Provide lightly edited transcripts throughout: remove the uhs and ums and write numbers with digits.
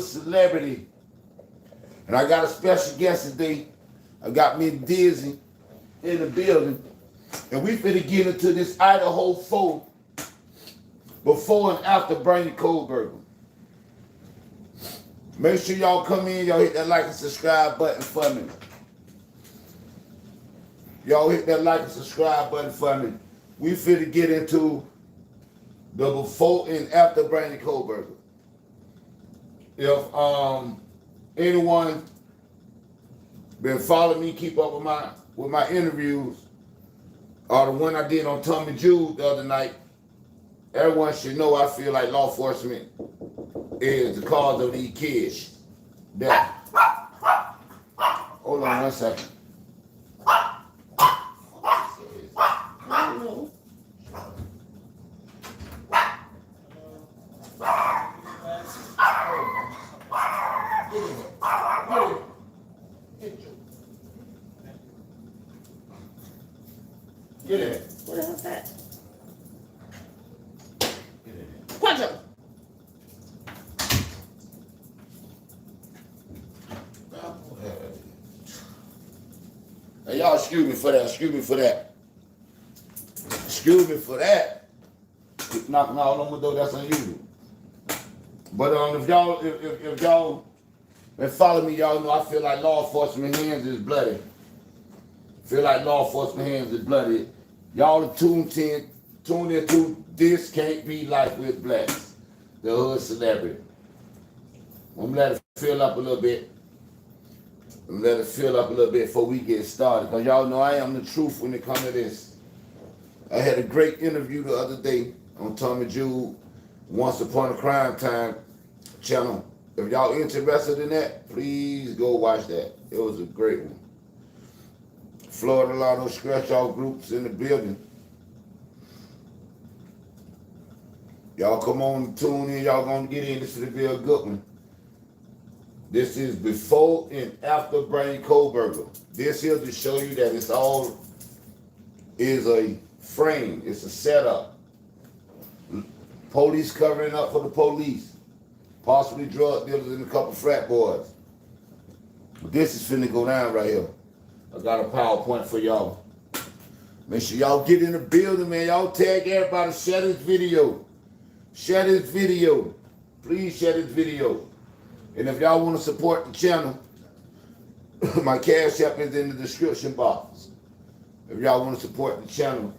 hood celebrity. And I got a special guest today. I got me Dizzy in the building. And we finna get into this Idaho 4 before and after Bryan Khoberger. Make sure y'all come in, y'all hit that like and subscribe button for me. Y'all hit that like and subscribe button for me. We finna get into the before and after Bryan Khoberger. If anyone been following me, keep up with my interviews, or the one I did on Tommy Jude the other night, everyone should know I feel like law enforcement is the cause of these kids' death. Hold on one second. Get in. What the hell's that? Get in. Punch him. Hey, y'all, excuse me for that. Excuse me for that. Excuse me for that. Keep knocking all on my door. That's unusual. But if y'all been following me, y'all know I feel like law enforcement hands is bloody. Feel like law enforcement hands is bloody. Y'all are tuned into This Can't Be Life with Blacks, the hood celebrity. I'm gonna let it fill up a little bit. Before we get started. Because y'all know I am the truth when it comes to this. I had a great interview the other day on Tommy Jude, Once Upon a Crime Time channel. If y'all interested in that, please go watch that. It was a great one. Florida Lotto scratch off groups in the building. Y'all come on, tune in. Y'all gonna get in. This is gonna be a good one. This is before and after Bryan Khoberger. This here to show you that it's all is a frame. It's a setup. Police covering up for the police. Possibly drug dealers and a couple frat boys. But this is finna go down right here. I got a PowerPoint for y'all. Make sure y'all get in the building, man. Y'all tag everybody. Share this video. Share this video. Please share this video. And if y'all want to support the channel, my Cash App is in the description box. If y'all want to support the channel.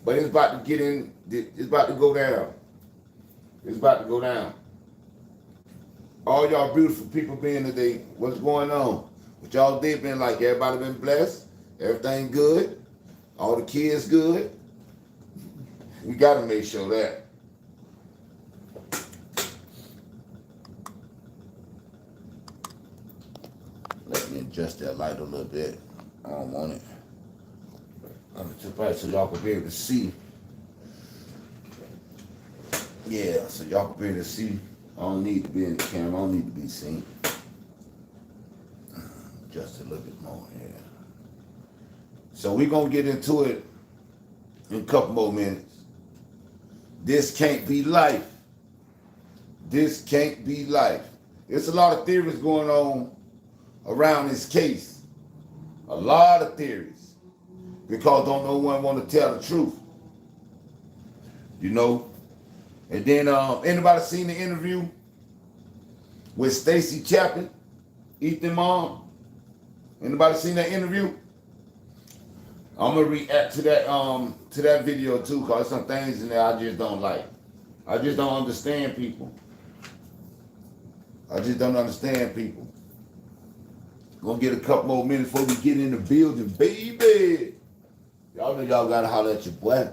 But it's about to get in, it's about to go down. It's about to go down. All y'all beautiful people being today, what's going on? What y'all day been like? Everybody been blessed? Everything good? All the kids good? We gotta make sure that. Let me adjust that light a little bit. I don't want it. I'm too bright so y'all can be able to see. Yeah, so y'all can be able to see. I don't need to be in the camera. I don't need to be seen. Just a little bit more, yeah. So we're going to get into it in a couple more minutes. This can't be life. This can't be life. There's a lot of theories going on around this case. A lot of theories. Because don't no one want to tell the truth. You know? And then, anybody seen the interview with Stacy Chapman, Ethan mom? Anybody seen that interview? I'm gonna react to that video too, cause some things in there I just don't like. I just don't understand people. I just don't understand people. Gonna get a couple more minutes before we get in the building, baby. Y'all know y'all gotta holler at your boy.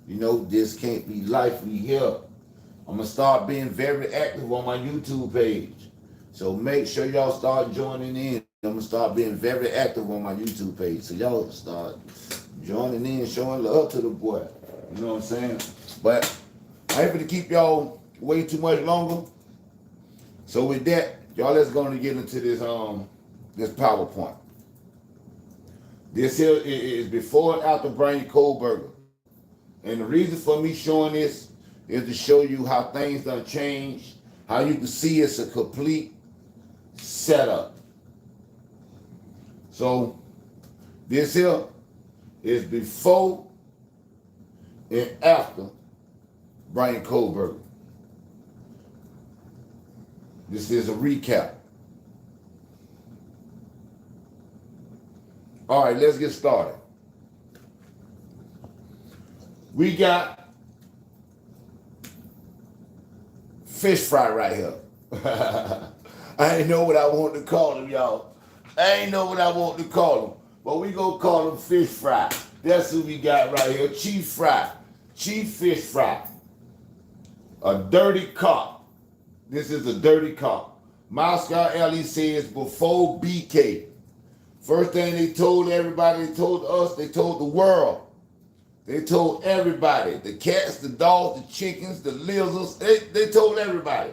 You know, this can't be life. We here. I'm gonna start being very active on my YouTube page. So make sure y'all start joining in. I'm gonna start being very active on my YouTube page. So y'all start joining in, showing love to the boy. You know what I'm saying? But I ain't gonna keep y'all way too much longer. So with that, y'all let's go and get into this this PowerPoint. This here is before and after Bryan Khoberger. And the reason for me showing this is to show you how things done changed How you can see it's a complete setup. So this here is before and after Bryan Khoberger. This is a recap. All right, let's get started. We got fish fry right here. I ain't know what I want to call them, y'all. I ain't know what I want to call them. But we gonna call them fish fry. That's who we got right here. Chief fry. Chief fish fry. A dirty cop. This is a dirty cop. Moscow Alley says before BK. First thing they told everybody, they told us, they told the world. They told everybody. The cats, the dogs, the chickens, the lizards, they told everybody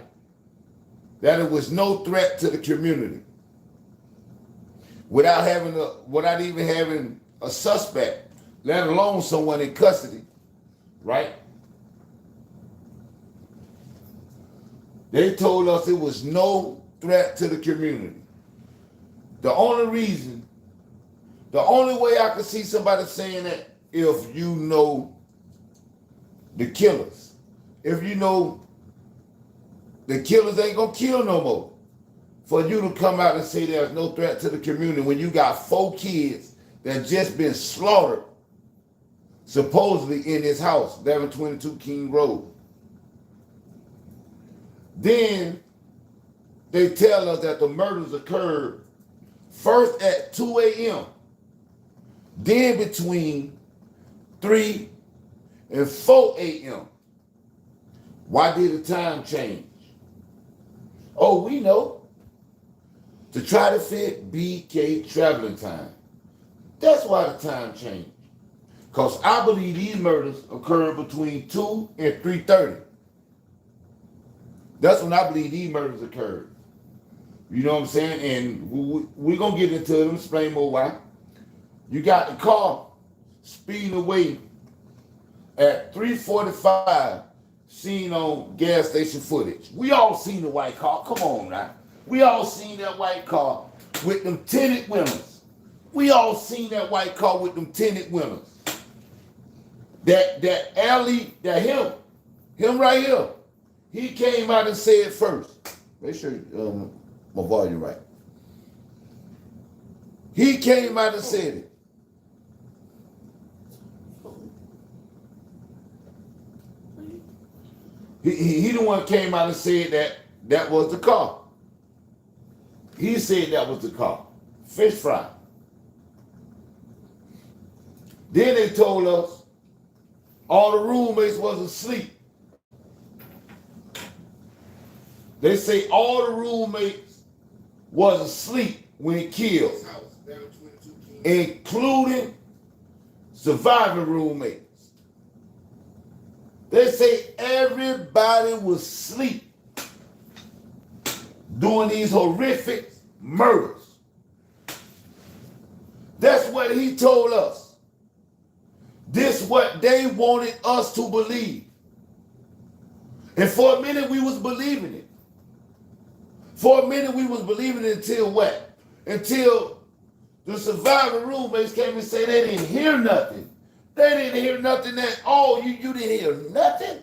that it was no threat to the community. Without even having a suspect, let alone someone in custody, right? They told us it was no threat to the community. The only way I could see somebody saying that, if you know the killers. If you know the killers ain't gonna kill no more. For you to come out and say there's no threat to the community when you got 4 kids that just been slaughtered, supposedly in his house, 1122 King Road. Then they tell us that the murders occurred first at 2 a.m., then between 3 and 4 a.m. Why did the time change? Oh, we know. To try to fit BK traveling time. That's why the time changed. Because I believe these murders occurred between 2 and 3:30. That's when I believe these murders occurred. You know what I'm saying? And we're going to get into them, explain more why. You got the car speeding away at 3:45, seen on gas station footage. We all seen the white car. Come on now. We all seen that white car with them tinted windows. We all seen that white car with them tinted windows. That alley, him right here, he came out and said first. Make sure my volume right. He came out and said it. He the one came out and said that was the car. He said that was the car. Fish fry. Then they told us all the roommates was asleep. They say all the roommates was asleep when he killed, including surviving roommates. They say everybody was asleep doing these horrific murders. That's what he told us. This is what they wanted us to believe. And for a minute we was believing it. For a minute we was believing it until what? Until the surviving roommates came and said they didn't hear nothing. They didn't hear nothing at all. You didn't hear nothing?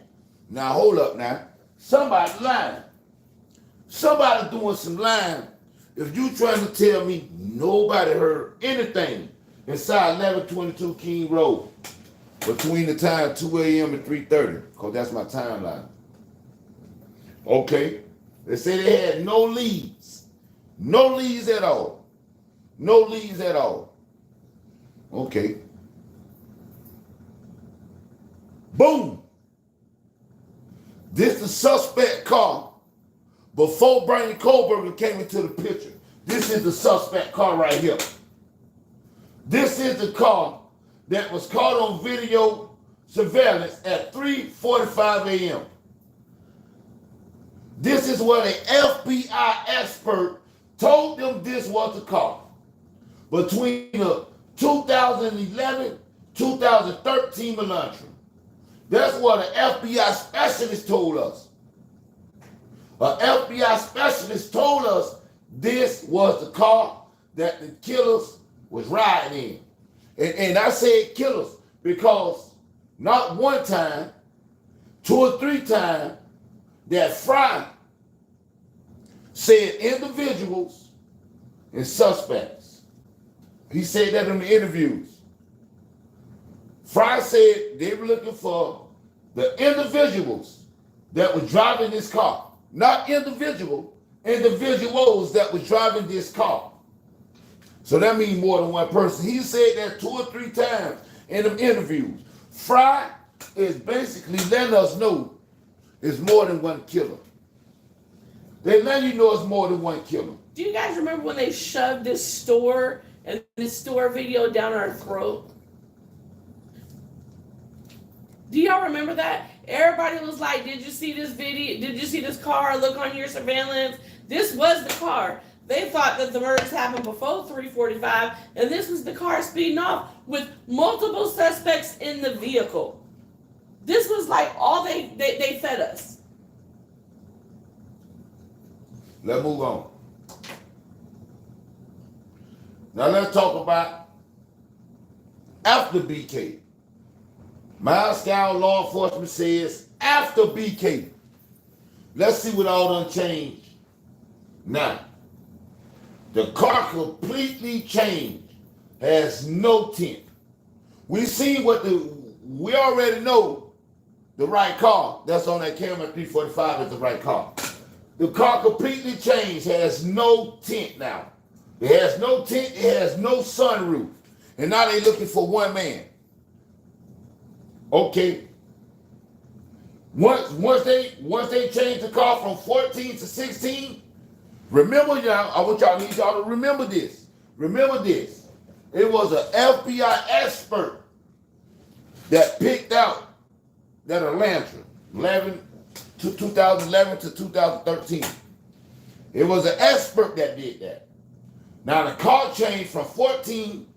Now hold up now. Somebody lying. Somebody doing some lying. If you trying to tell me nobody heard anything inside 1122 King Road between the time 2 a.m. and 3:30, because that's my timeline. Okay. They say they had no leads. No leads at all. No leads at all. Okay. Boom. This is the suspect car. Before Bryan Khoberger came into the picture, this is the suspect car right here. This is the car that was caught on video surveillance at 3:45 a.m. This is what an FBI expert told them this was the car. Between the 2011-2013 Melantra. That's what an FBI specialist told us. An FBI specialist told us this was the car that the killers was riding in. And I said killers because not one time, 2 or 3 times, that Fry said individuals and suspects. He said that in the interviews. Fry said they were looking for the individuals that were driving this car. Not individuals that were driving this car. So that means more than one person. He said that 2 or 3 times in the interviews. Fry is basically letting us know it's more than one killer. They let you know it's more than one killer. Do you guys remember when they shoved this store and this store video down our throat? Do y'all remember that? Everybody was like, did you see this video? Did you see this car? Look on your surveillance. This was the car. They thought that the murders happened before 3:45, and this was the car speeding off with multiple suspects in the vehicle. This was like all they fed us. Let's move on. Now let's talk about after BK. Moscow law enforcement says after BK. Let's see what all done changed. Now, the car completely changed. Has no tint. We already know the right car that's on that camera 345 is the right car. The car completely changed, has no tint now. It has no tint, it has no sunroof. And now they're looking for one man. Okay. Once they changed the car from 14 to 16, remember y'all, I need y'all to remember this. Remember this. It was an FBI expert that picked out that Elantra, 2011 to 2013. It was an expert that did that. Now the car changed from 14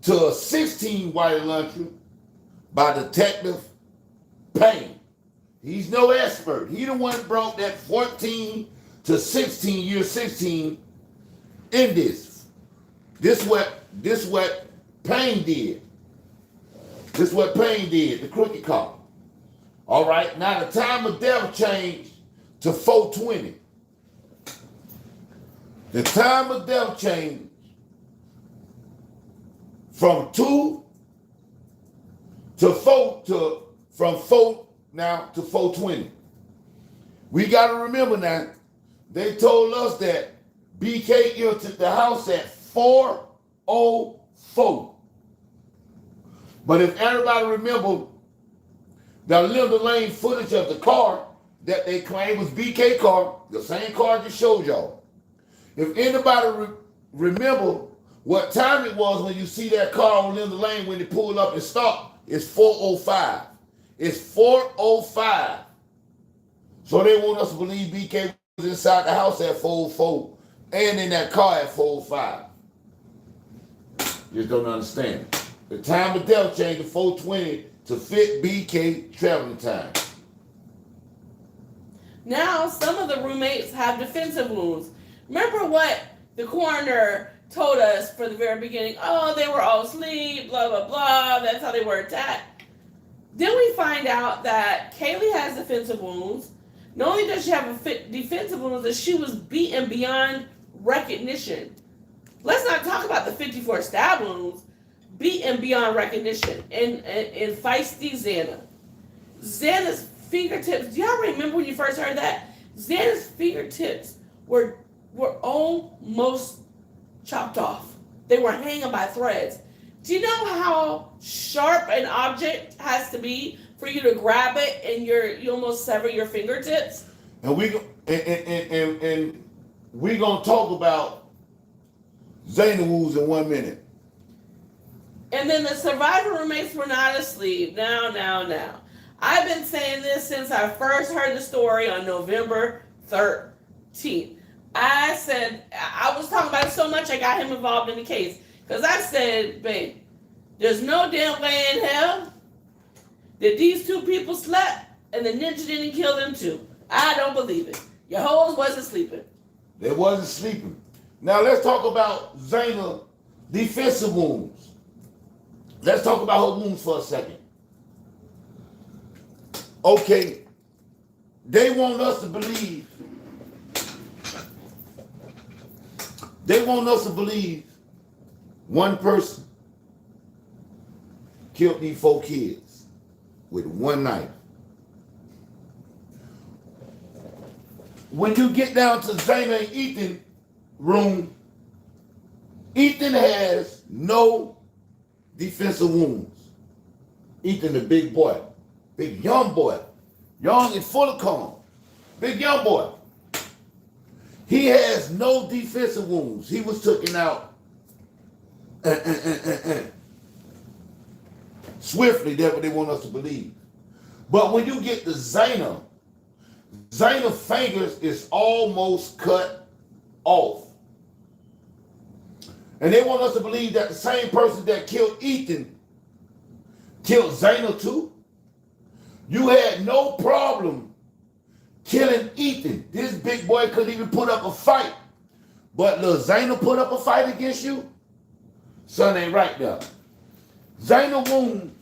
to a 16 white Elantra by Detective Payne. He's no expert. He the one brought that 14 to 16, year 16 in this. This what Payne did. This is what Payne did, the crooked car. All right, now the time of death changed to 420. The time of death changed from 2 to 4 from 4 now to 420. We got to remember now, they told us that BK entered the house at 4:04. But if everybody remember the Linda Lane footage of the car that they claim was BK car, the same car I just showed y'all. If anybody remember what time it was when you see that car on Linda Lane when they pulled up and stopped, it's 4:05. It's 4:05. So they want us to believe BK was inside the house at 4:04 and in that car at 4:05. Just don't understand. The time of death changed to 4:20 to fit BK traveling time. Now, some of the roommates have defensive wounds. Remember what the coroner told us for the very beginning? Oh, they were all asleep, blah, blah, blah. That's how they were attacked. Then we find out that Kaylee has defensive wounds. Not only does she have defensive wounds, that she was beaten beyond recognition. Let's not talk about the 54 stab wounds. Beaten beyond recognition. And feisty Xana. Xana's fingertips, do y'all remember when you first heard that? Xana's fingertips were almost chopped off. They were hanging by threads. Do you know how sharp an object has to be for you to grab it and you almost sever your fingertips? And we gonna talk about Xana wounds in 1 minute. And then the survivor roommates were not asleep. Now. I've been saying this since I first heard the story on November 13th. I said, I was talking about it so much I got him involved in the case. Because I said, babe, there's no damn way in hell that these two people slept and the ninja didn't kill them too. I don't believe it. Your hoes wasn't sleeping. They wasn't sleeping. Now let's talk about Zayna defensive wounds. Let's talk about her wounds for a second. Okay, they want us to believe. They want us to believe one person killed these 4 kids with one knife. When you get down to Zayna and Ethan's room, Ethan has no defensive wounds. Ethan, the big boy, big young boy, young and full of calm, big young boy. He has no defensive wounds. He was taken out swiftly. That's what they want us to believe. But when you get to Zayna, Zayna's fingers is almost cut off. And they want us to believe that the same person that killed Ethan killed Zayna too. You had no problem killing Ethan. This big boy couldn't even put up a fight. But little Zayna put up a fight against you? Son ain't right there. Zayna wounds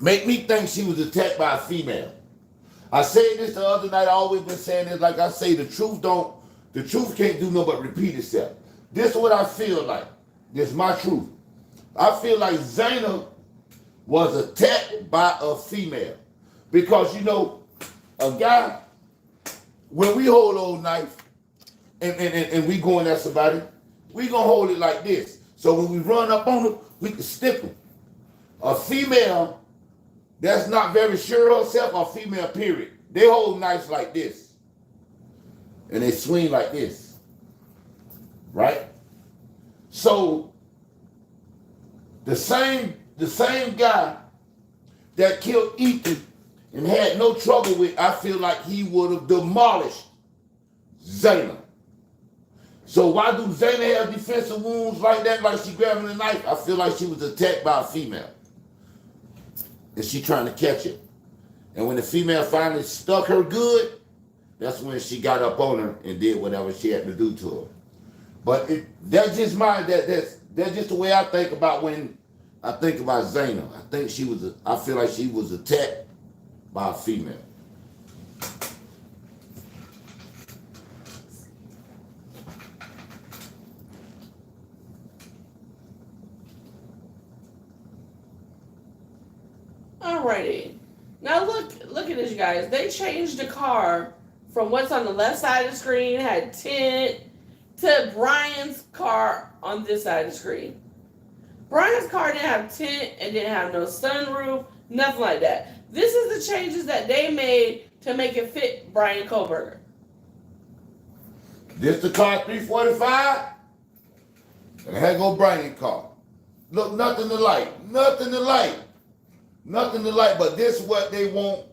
make me think she was attacked by a female. I said this the other night. I always been saying this. Like I say, the truth can't do nothing but repeat itself. This is what I feel like. This is my truth. I feel like Zayna was attacked by a female. Because, you know, a guy, when we hold old knife and we going at somebody, we gonna hold it like this. So when we run up on them, we can stick them. A female that's not very sure of herself, a female period, they hold knives like this. And they swing like this. Right? So the same guy that killed Ethan and had no trouble with, I feel like he would have demolished Zayna. So why do Zayna have defensive wounds like that, like she grabbing a knife? I feel like she was attacked by a female. And she trying to catch it. And when the female finally stuck her good, that's when she got up on her and did whatever she had to do to her. But that's just that's just the way I think about when I think about Zayna. I feel like she was attacked by a female. Alrighty. Now look at this, you guys. They changed the car from what's on the left side of the screen, had tint, to Bryan's car on this side of the screen. Bryan's car didn't have tint and didn't have no sunroof, nothing like that. This is the changes that they made to make it fit Bryan Khoberger. This the car 345? And here go Bryan car. Look, nothing to like. Nothing to like. Nothing to like, but this is what they want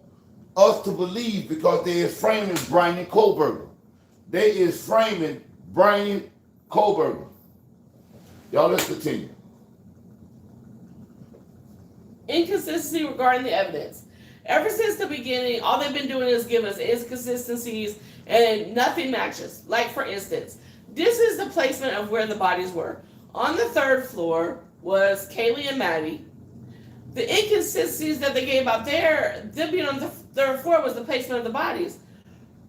us to believe because they is framing Bryan Khoberger. They is framing Bryan Khoberger. Y'all, let's continue. Inconsistency regarding the evidence. Ever since the beginning, all they've been doing is give us inconsistencies and nothing matches. Like, for instance, this is the placement of where the bodies were. On the 3rd floor was Kaylee and Maddie. The inconsistencies that they gave out there, them being on the 3rd floor, was the placement of the bodies.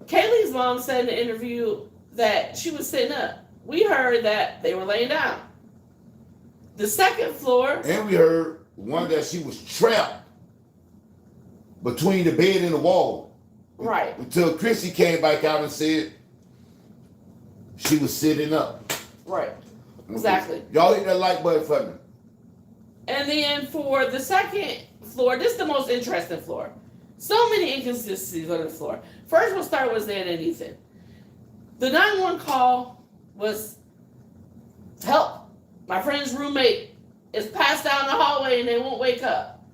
Kaylee's mom said in the interview that she was sitting up. We heard that they were laying down. The 2nd floor. And we heard one that she was trapped between the bed and the wall. Right. Until Chrissy came back out and said she was sitting up. Right. Exactly. Y'all hit that like button for me. And then for the 2nd floor, this is the most interesting floor. So many inconsistencies on the floor. First, we'll start with Zayna and Ethan. The 911 call was, help. My friend's roommate is passed out in the hallway and they won't wake up.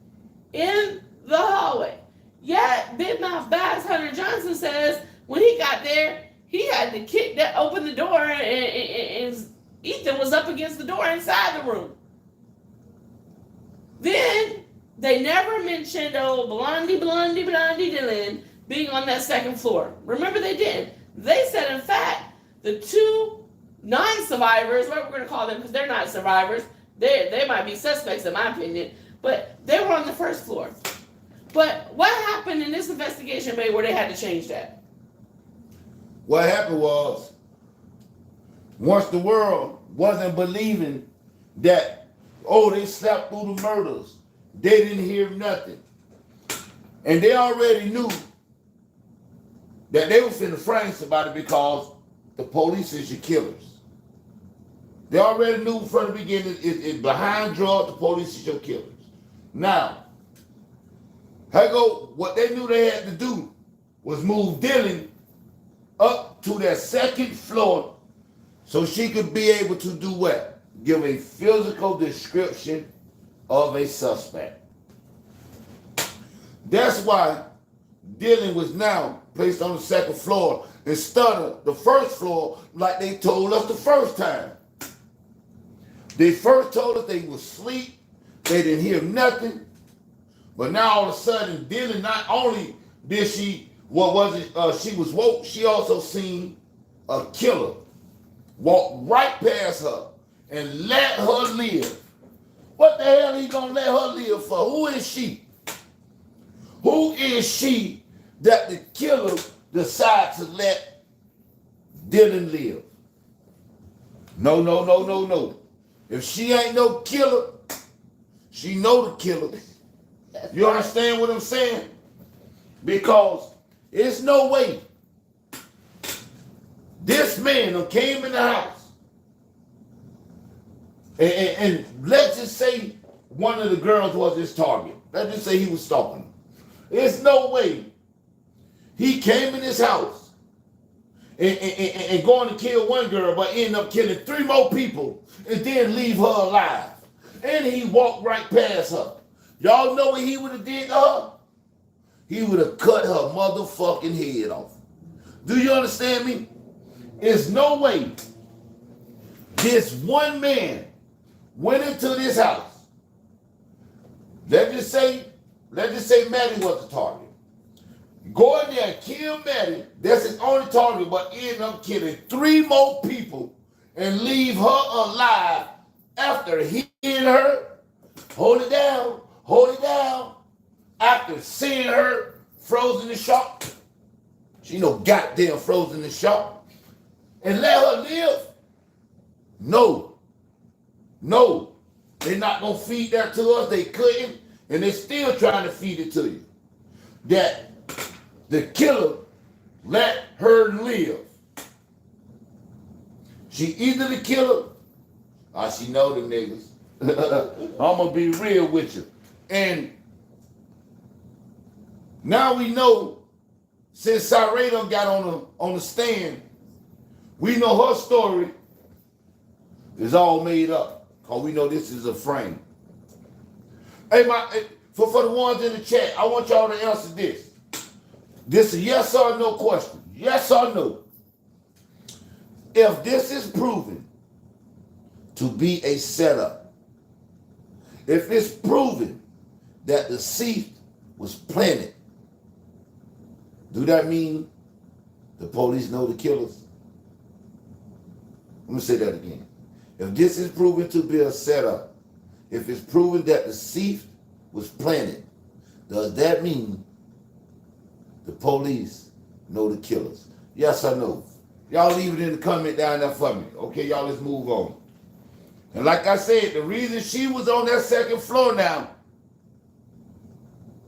In the hallway. Yet, Big Mouth Bass Hunter Johnson says when he got there, he had to open the door and Ethan was up against the door inside the room. Then they never mentioned Blondie Dylan being on that second floor. Remember, they did. They said, in fact, the two non-survivors, what we're going to call them, because they're not survivors, they might be suspects in my opinion, but they were on the first floor. But what happened in this investigation, babe, where they had to change that? What happened was, once the world wasn't believing that, oh, they slept through the murders, they didn't hear nothing. And they already knew that they were finna frame somebody because the police is your killers. They already knew from the beginning, it's behind drugs, the police is your killers. Now, what they knew they had to do was move Dylan up to that second floor so she could be able to do what? Give a physical description of a suspect. That's why Dylan was now placed on the second floor instead of the first floor like they told us the first time. They first told us they was asleep, they didn't hear nothing, but now all of a sudden Dylan, not only did she, she was woke, she also seen a killer walk right past her and let her live. What the hell he gonna let her live for? Who is she? Who is she that the killer decides to let Dylan live? No. If she ain't no killer, she know the killer. You understand what I'm saying? Because it's no way this man who came in the house and let's just say one of the girls was his target. Let's just say he was stalking her. There's no way he came in his house and going to kill one girl but end up killing 3 more people and then leave her alive. And he walked right past her. Y'all know what he would have did to her? He would have cut her motherfucking head off. Do you understand me? There's no way this one man went into this house. Let's just say Maddie was the target. Go in there and kill Maddie, that's his only target, but end up killing 3 more people and leave her alive after hitting her, hold it down, after seeing her frozen in shock. She no goddamn frozen in shock. And let her live? No. They're not gonna feed that to us, they couldn't, and they're still trying to feed it to you. That the killer let her live. She either the killer or she know them niggas. I'm gonna be real with you. And now we know, since Sarado got on the stand, we know her story is all made up. Cause we know this is a frame. Hey, for the ones in the chat, I want y'all to answer this. This is a yes or no question. Yes or no. If this is proven to be a setup, if it's proven that the seed was planted, do that mean the police know the killers? Let me say that again. If this is proven to be a setup, if it's proven that the seed was planted, does that mean the police know the killers? Yes or no? Y'all leave it in the comment down there for me. Okay, y'all, let's move on. And like I said, the reason she was on that second floor now,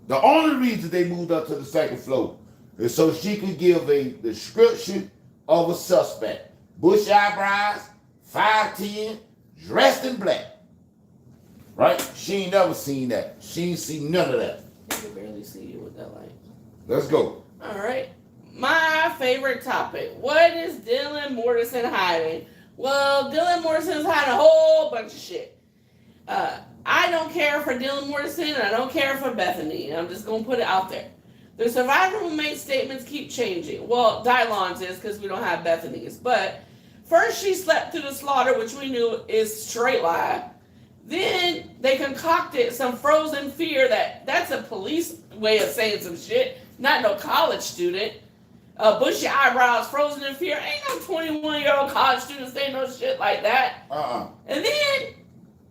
the only reason they moved up to the second floor is so she could give a description of a suspect. Bush eyebrows, 5'10", dressed in black. Right? She ain't never seen that. She ain't seen none of that. I can barely see you with that light. Let's go. All right. My favorite topic. What is Dylan Morrison hiding? Well, Dylan Morrison is hiding a whole bunch of shit. I don't care for Dylan Morrison, and I don't care for Bethany. I'm just going to put it out there. The survivor roommate statements keep changing. Well, Dylon's is because we don't have Bethany's. But first she slept through the slaughter, which we knew is straight lie. Then they concocted some frozen fear that's a police way of saying some shit. Not no college student. Bushy eyebrows, frozen in fear. Ain't no 21-year-old college student saying no shit like that. And then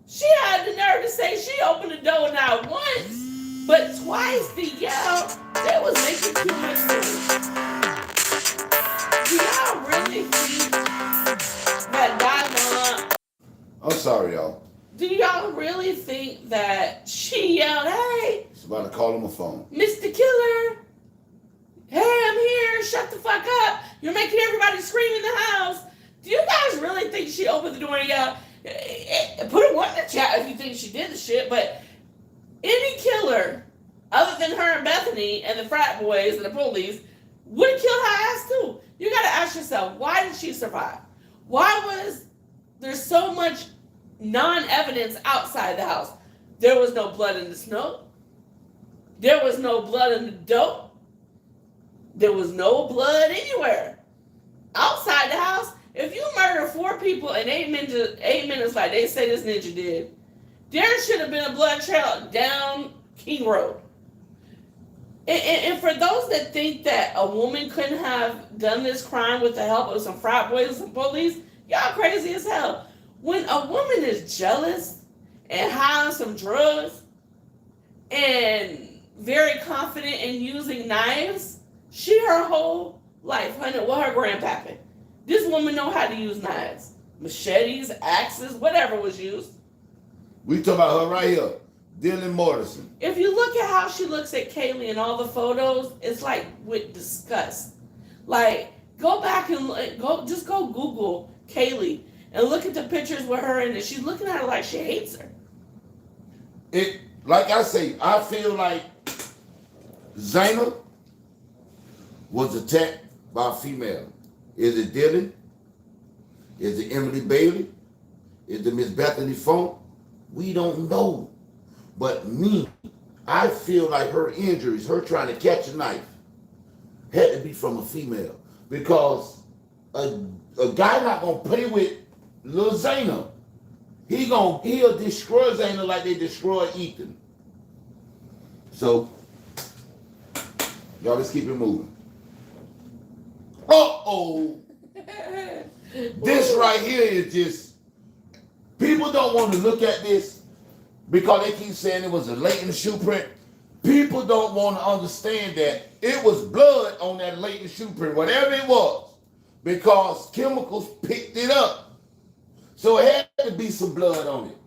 she had the nerve to say she opened the door not once, but twice to yell they was making too much noise. Do y'all really think that Diamond? I'm sorry, y'all. Do y'all really think that she yelled, "Hey, It's about to call him a phone. Mr. Killer, hey, I'm here, shut the fuck up. You're making everybody scream in the house." Do you guys really think she opened the door and yelled? Put a one in the chat if you think she did the shit, but any killer, other than her and Bethany and the frat boys and the police, would have killed her ass too. You gotta ask yourself, why did she survive? Why was there so much non-evidence outside the house? There was no blood in the snow. There was no blood in the dope. There was no blood anywhere. Outside the house, if you murder 4 people in 8 minutes like they say this ninja did, there should have been a blood trail down King Road. And for those that think that a woman couldn't have done this crime with the help of some frat boys and some police, y'all crazy as hell. When a woman is jealous and high on some drugs and very confident in using knives, she her whole life, her grandpappy. This woman know how to use knives, machetes, axes, whatever was used. We talk about her right here, Dylan Morrison. If you look at how she looks at Kaylee in all the photos, it's like with disgust. Like, go back and go Google Kaylee and look at the pictures with her in it. She's looking at her like she hates her. It, like I say, I feel like Zaina was attacked by a female. Is it Dylan? Is it Emily Bailey? Is it Miss Bethany Funk? We don't know. But me, I feel like her injuries, her trying to catch a knife, had to be from a female. Because a guy not gonna play with Lil Zaina. He'll destroy Zaina like they destroyed Ethan. So, y'all let's keep it moving. Uh-oh. This right here is just, people don't want to look at this because they keep saying it was a latent shoe print. People don't want to understand that it was blood on that latent shoe print, whatever it was, because chemicals picked it up. So it had to be some blood on it.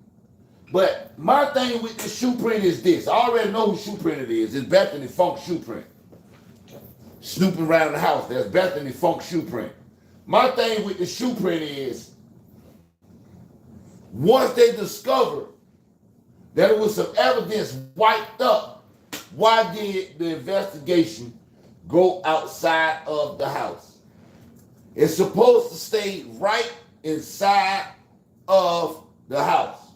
But my thing with this shoe print is this. I already know whose shoe print it is. It's Bethany Funk's shoe print. Snooping around the house, there's Bethany Funk's shoe print. My thing with the shoe print is, once they discovered that it was some evidence wiped up, why did the investigation go outside of the house? It's supposed to stay right inside of the house.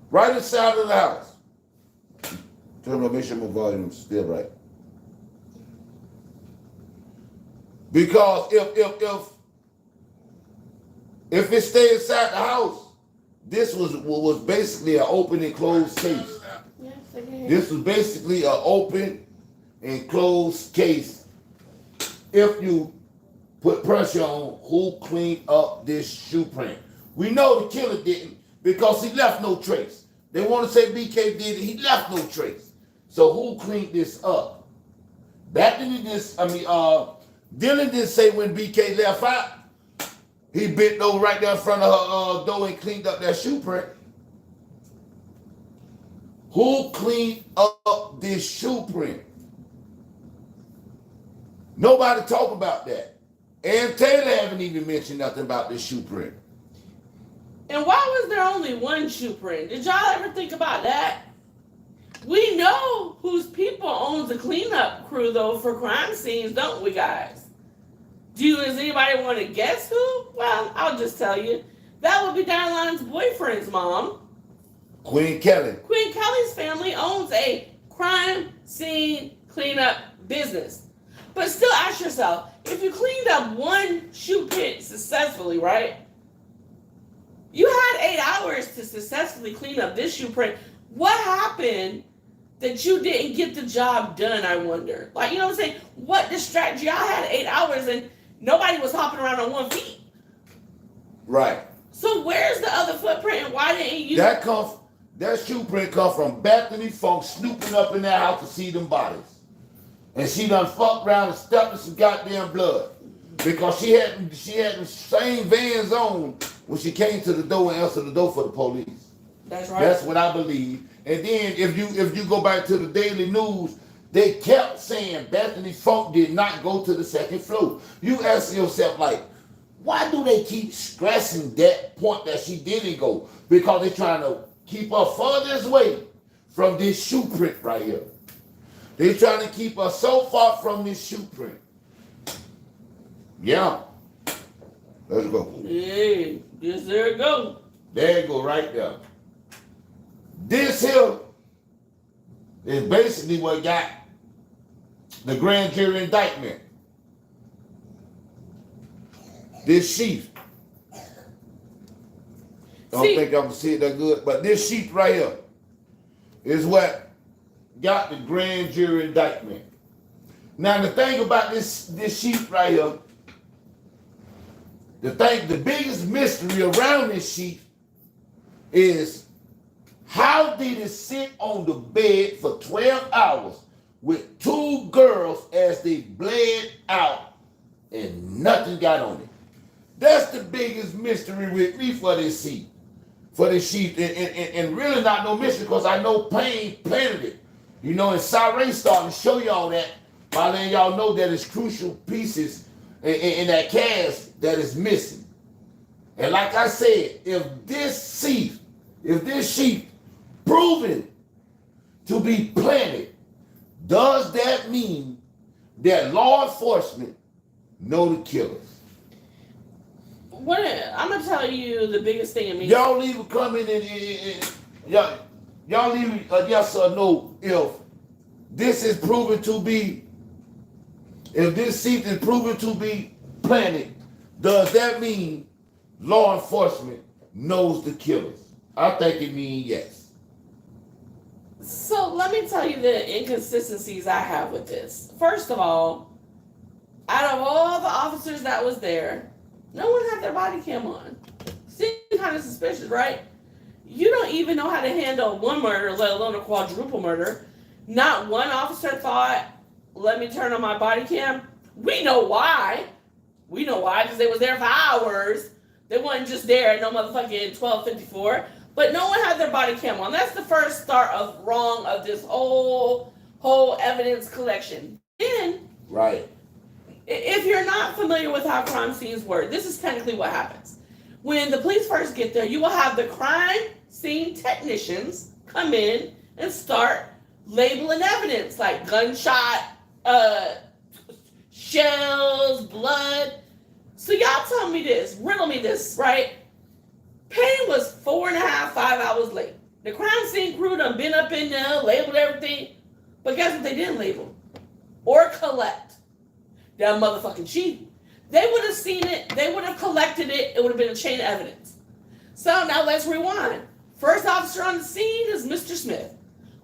Right inside of the house. Turn on, make sure my volume is still right. Because if it stayed inside the house, this was basically an open and closed case. This was basically an open and closed case. If you put pressure on who cleaned up this shoe print. We know the killer didn't because he left no trace. They want to say BK did it, he left no trace. So who cleaned this up? Dylan didn't say when BK left out, he bent over right there in front of her door and cleaned up that shoe print. Who cleaned up this shoe print? Nobody talk about that. And Taylor haven't even mentioned nothing about this shoe print. And why was there only one shoe print? Did y'all ever think about that? We know whose people owns the cleanup crew, though, for crime scenes, don't we, guys? Does anybody want to guess who? Well, I'll just tell you. That would be Diane's boyfriend's mom. Queen Kelly. Queen Kelly's family owns a crime scene cleanup business. But still ask yourself, if you cleaned up one shoe print successfully, right? You had 8 hours to successfully clean up this shoe print. What happened that you didn't get the job done, I wonder. Like, you know what I'm saying? What distracted you? I had 8 hours and nobody was hopping around on 1 feet. Right. So where's the other footprint and why didn't you? That shoe print come from Bethany Funk snooping up in that house to see them bodies. And she done fucked around and stepped in some goddamn blood. Because she had the same Vans on when she came to the door and answered the door for the police. That's right. That's what I believe. And then if you go back to the Daily News, they kept saying Bethany Funk did not go to the second floor. You ask yourself, like, why do they keep stressing that point that she didn't go? Because they're trying to keep her furthest away from this shoe print right here. They're trying to keep her so far from this shoe print. Yeah. Let's go. Hey, yes, there it go. There you go, right there. This here is basically what got the grand jury indictment. This sheet. I don't think I'm gonna see it that good, but this sheet right here is what got the grand jury indictment. Now the thing about this sheet right here, the biggest mystery around this sheet is how did it sit on the bed for 12 hours with 2 girls as they bled out and nothing got on it? That's the biggest mystery with me for this sheet. And really not no mystery because I know Payne planted it. You know, and Siren starting to show y'all that by letting y'all know that it's crucial pieces in that cast that is missing. And like I said, if this sheet proven to be planted, does that mean that law enforcement know the killers? I'm gonna tell you the biggest thing in me. Y'all leave a comment and y'all leave a yes or no if this is proven to be, if this seat is proven to be planted, does that mean law enforcement knows the killers? I think it means yes. So let me tell you the inconsistencies I have with this. First of all, out of all the officers that was there, no one had their body cam on. Seems kind of suspicious, right? You don't even know how to handle one murder, let alone a quadruple murder. Not one officer thought, let me turn on my body cam. We know why. We know why, because they was there for hours. They wasn't just there at no motherfucking 12:54. But no one had their body cam on. That's the first start of wrong of this whole evidence collection. Then, right. If you're not familiar with how crime scenes work, this is technically what happens. When the police first get there, you will have the crime scene technicians come in and start labeling evidence like gunshot, shells, blood. So y'all tell me this, riddle me this, right? Payne was 4.5, 5 hours late. The crime scene crew done been up in there, labeled everything. But guess what they didn't label? Or collect. That motherfucking sheet. They would have seen it. They would have collected it. It would have been a chain of evidence. So now let's rewind. First officer on the scene is Mr. Smith.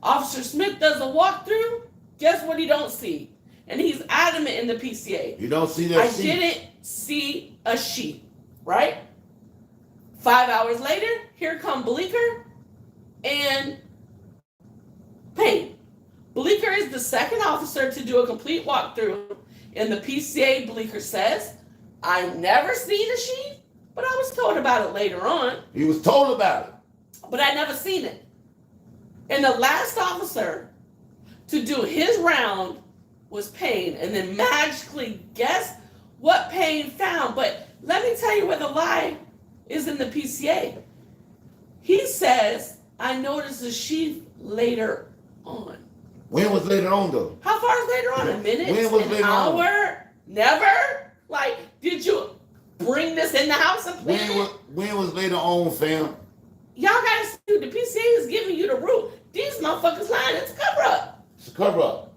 Officer Smith does a walkthrough. Guess what he don't see? And he's adamant in the PCA. You don't see that sheet? I didn't see a sheet, right? 5 hours later, here come Bleeker and Payne. Bleeker is the second officer to do a complete walkthrough. In the PCA, Bleeker says, I never seen a sheet, but I was told about it later on. He was told about it. But I never seen it. And the last officer to do his round was Payne. And then magically, guess what Payne found? But let me tell you where the lie is in the PCA. He says, I noticed the sheet later on. When was later on, though? How far is later on? A minute? When was later on? An hour? Never? Like, did you bring this in the house and plan it? When was later on, fam? Y'all gotta see, the PCA is giving you the root. These motherfuckers lying. It's a cover up. It's a cover up.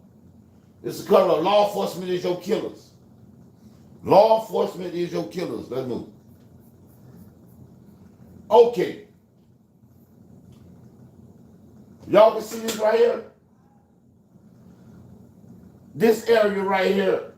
It's a cover up. Law enforcement is your killers. Law enforcement is your killers. Let's move. Okay. Y'all can see this right here? This area right here,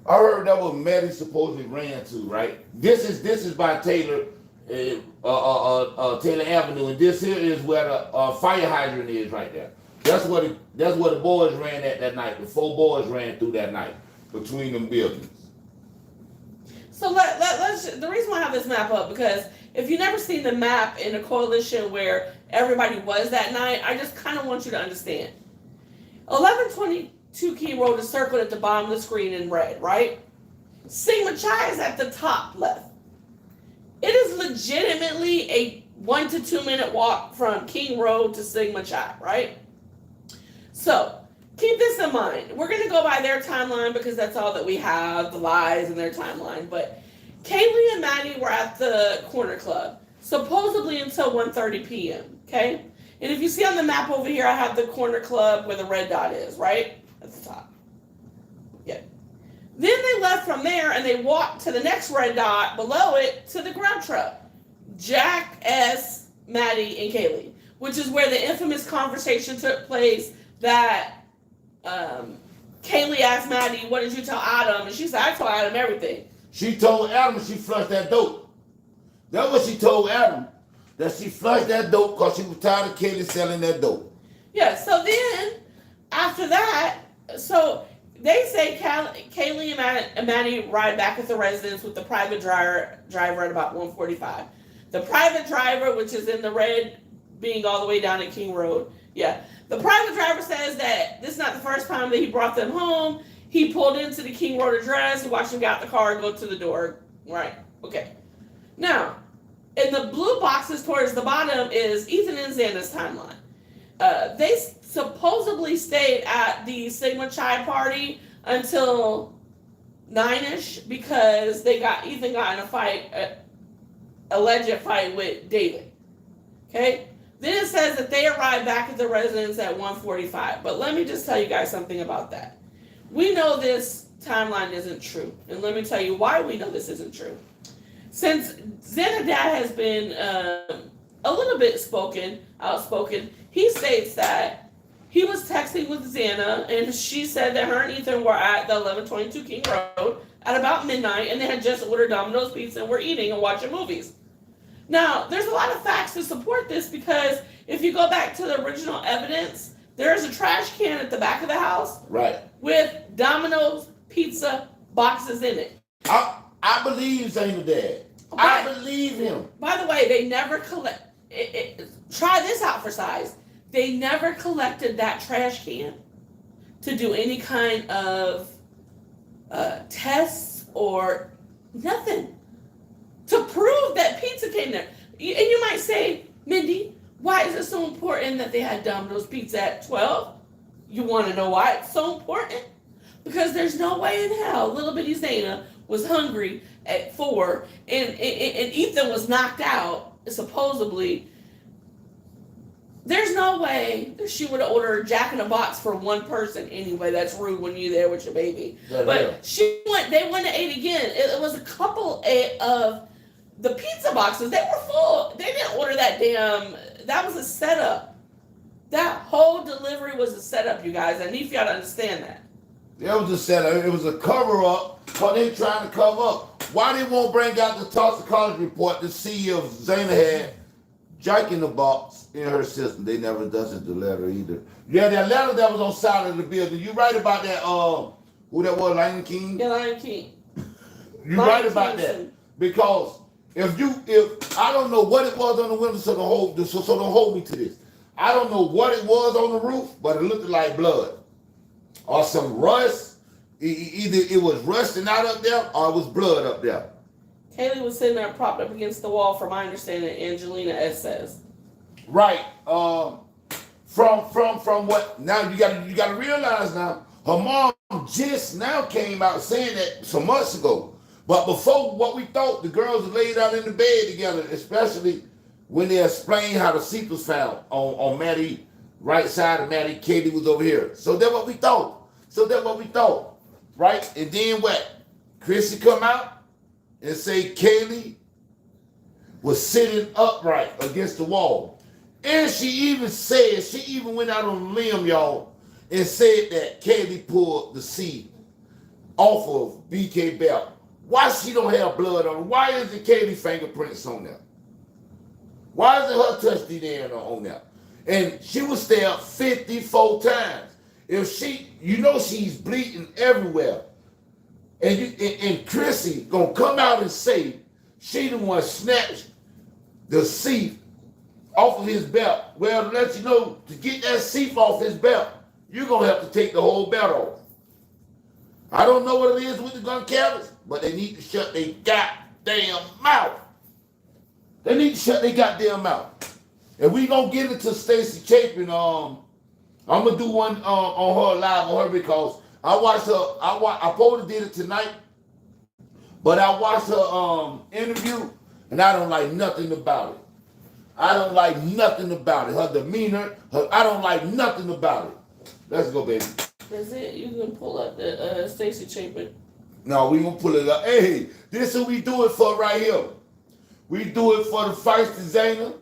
I heard that was Maddie supposedly ran to, right? This is by Taylor, Taylor Avenue, and this here is where the fire hydrant is right there. That's where the boys ran at that night. The 4 boys ran through that night between them buildings. So let's. The reason why I have this map up, because if you've never seen the map in a coalition where everybody was that night, I just kind of want you to understand. 1122 King Road is circled at the bottom of the screen in red, right? Sigma Chi is at the top left. It is legitimately a 1 to 2 minute walk from King Road to Sigma Chi, right? So keep this in mind. We're going to go by their timeline because that's all that we have, the lies in their timeline. But Kaylee and Maddie were at the corner club, supposedly until 1:30 p.m., okay? And if you see on the map over here, I have the corner club where the red dot is, right? At the top. Yeah. Then they left from there and they walked to the next red dot below it to the grab truck. Jack, S, Maddie, and Kaylee, which is where the infamous conversation took place that Kaylee asked Maddie, what did you tell Adam? And she said, I told Adam everything. She told Adam she flushed that dope. That's what she told Adam. That she flushed that dope because she was tired of Kaylee selling that dope. Yeah, so then, after that, so they say Kaylee and Maddie ride back at the residence with the private driver at about 1:45. The private driver, which is in the red, being all the way down at King Road. Yeah. The private driver says that this is not the first time that he brought them home. He pulled into the King Road address, he watched them get out the car and go to the door. Right. Okay. Now, in the blue boxes towards the bottom is Ethan and Xana's timeline. They supposedly stayed at the Sigma Chi party until 9-ish because Ethan got in a fight, alleged fight with David. Okay? Then it says that they arrived back at the residence at 1:45. But let me just tell you guys something about that. We know this timeline isn't true. And let me tell you why we know this isn't true. Since Xana's dad has been a little bit outspoken, he states that he was texting with Xana, and she said that her and Ethan were at the 1122 King Road at about midnight, and they had just ordered Domino's pizza and were eating and watching movies. Now, there's a lot of facts to support this because if you go back to the original evidence, there's a trash can at the back of the house, right, with Domino's pizza boxes in it. I believe Xana's dad. I believe him. By the way, they never try this out for size. They never collected that trash can to do any kind of tests or nothing to prove that pizza came there. And you might say, Mindy, why is it so important that they had Domino's pizza at 12? You want to know why it's so important? Because there's no way in hell little bitty Xana was hungry at 4 and Ethan was knocked out, supposedly. There's no way that she would have ordered Jack in a Box for one person anyway. That's rude when you're there with your baby. But they went and ate again. It was a couple of the pizza boxes. They were full. They didn't order that that was a setup. That whole delivery was a setup, you guys. I need for y'all to understand that. That was a setup. It was a cover-up. What they trying to cover up. Why they won't bring out the toxicology report to see if Xana had Jack in the Box in her system? They never does it, the letter either. Yeah, that letter that was on side of the building. You right about that, who that was, Lion King? Yeah, Lion King. You right about that. Because if I don't know what it was on the window, so don't hold me to this. I don't know what it was on the roof, but it looked like blood. Or some rust. Either it was rusting out up there or it was blood up there. Kaylee was sitting there propped up against the wall, from my understanding, Angelina S. says. Right. From what now you gotta realize now, her mom just now came out saying that some months ago. But before what we thought, the girls laid out in the bed together, especially when they explained how the seat was found on Maddie's right side of Maddie. Katie was over here. So that's what we thought. Right? And then what? Chrissy come out and say Kaylee was sitting upright against the wall. And she even went out on a limb, y'all, and said that Kaylee pulled the seat off of BK belt. Why she don't have blood on her? Why isn't Kaylee fingerprints on there? Why isn't her touch DNA on there? And she was stabbed 54 times. If she, you know she's bleeding everywhere. And Chrissy gonna come out and say she the one snatched the seat off of his belt. Well, to let you know, to get that seat off his belt, you're gonna have to take the whole belt off. I don't know what it is with the gun cabinets, but they need to shut their goddamn mouth. They need to shut their goddamn mouth. And we gonna get into Stacey Chapin. I'm gonna do one on her live on her because I watched her. I probably did it tonight, but I watched her interview, and I don't like nothing about it. I don't like nothing about it. Her demeanor. I don't like nothing about it. Let's go, baby. That's it. You can pull up the Stacey Chapin. No, we gonna pull it up. Hey, this is what we do it for right here. We do it for the feisty Zayna.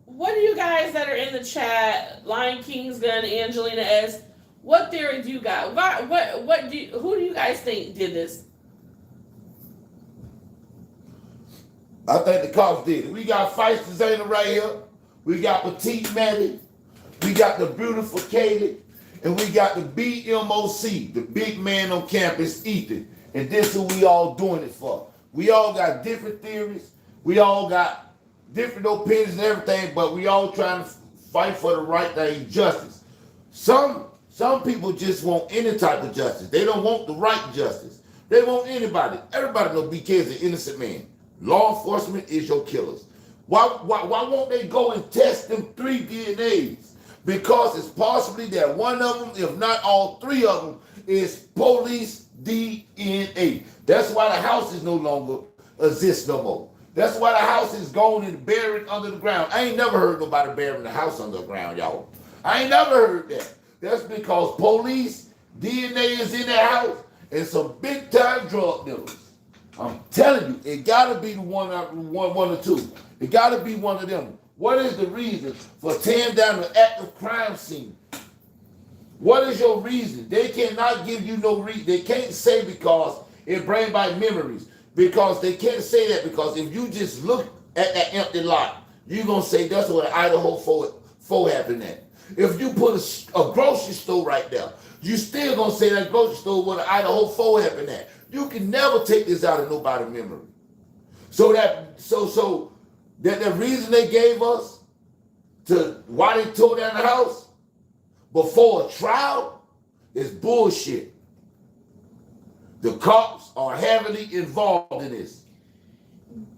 What do you guys that are in the chat, Lion King's Gun, Angelina S., what theory do you got? Who do you guys think did this? I think the cops did it. We got feisty Zayna right here. We got petite Maddie. We got the beautiful Kaylee. And we got the BMOC, the big man on campus, Ethan. And this is who we all doing it for. We all got different theories. We all got different opinions and everything, but we all trying to fight for the right thing, justice. Some people just want any type of justice. They don't want the right justice. They want anybody. Everybody knows BK is an innocent man. Law enforcement is your killers. Why won't they go and test them 3 DNAs? Because it's possibly that one of them, if not all 3 of them, is police DNA. That's why the house is no longer exists no more. That's why the house is gone and buried under the ground. I ain't never heard nobody burying the house under the ground, y'all. I ain't never heard that. That's because police DNA is in that house and some big time drug dealers. I'm telling you, it gotta be the one or two. It gotta be one of them. What is the reason for tearing down an active crime scene? What is your reason? They cannot give you no reason. They can't say because it brings back memories. Because they can't say that because if you just look at that empty lot, you're going to say that's where the Idaho 4 happened at. If you put a grocery store right there, you still going to say that grocery store where the Idaho 4 happened at. You can never take this out of nobody's memory. So that the reason they gave us to why they tore down the house before a trial is bullshit. The cops are heavily involved in this.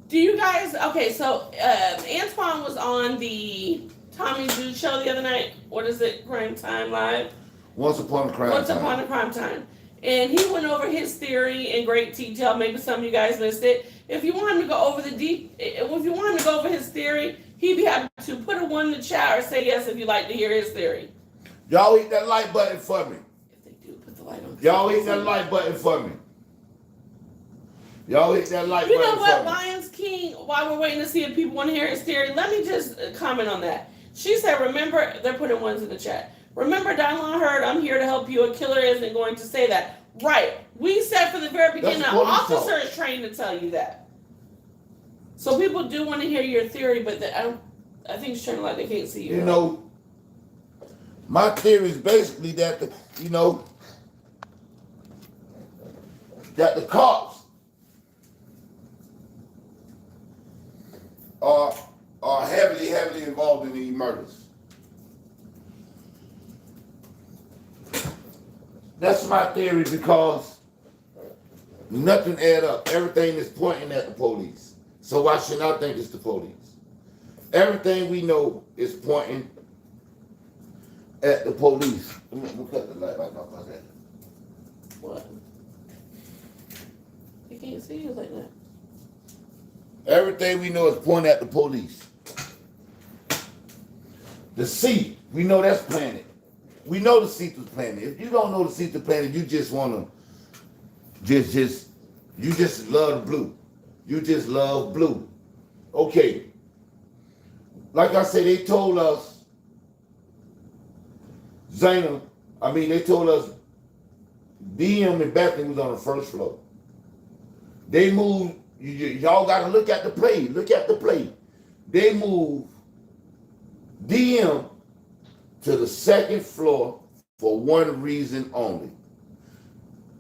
Do you guys, okay, so Antoine was on the Tommy Jude show the other night. What is it? Crime Time Live? Once Upon a Crime Time. And he went over his theory in great detail. Maybe some of you guys missed it. If you want him to go over his theory, he'd be happy to put a 1 in the chat or say yes if you'd like to hear his theory. Y'all hit that like button for me. If they do, put the light on. Y'all hit that like button for me. Y'all hit that like button for me. You know what, Lions King, while we're waiting to see if people want to hear his theory, let me just comment on that. She said, remember, they're putting 1s in the chat. Remember, Dylan Hurd, I'm here to help you. A killer isn't going to say that. Right. We said from the very beginning, an officer is trained to tell you that. So people do want to hear your theory, but I think it's turning like they can't see you. You know, my theory is basically that that the cops are heavily involved in these murders. That's my theory because nothing add up. Everything is pointing at the police. So why should I think it's the police? Everything we know is pointing at the police. We'll cut the light back off like that. What? You can't see you like that. Everything we know is pointing at the police. The seat, we know that's planted. We know the seat was planted. If you don't know the seat was planted, you just want to you just love blue. You just love blue. Okay. Like I said, they told us, Zayna, They told us DM and Bethany was on the first floor. They moved, y'all got to look at the play. Look at the play. They moved DM to the second floor for one reason only.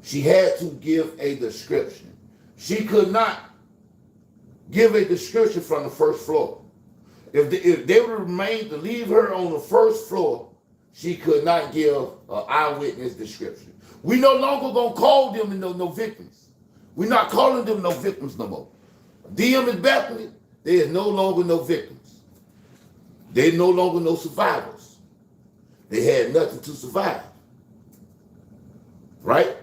She had to give a description. She could not give a description from the first floor. If they would remain to leave her on the first floor, she could not give an eyewitness description. We no longer gonna call them no victims. We're not calling them no victims no more. DM and Bethany, there is no longer no victims. They no longer no survivors. They had nothing to survive. Right?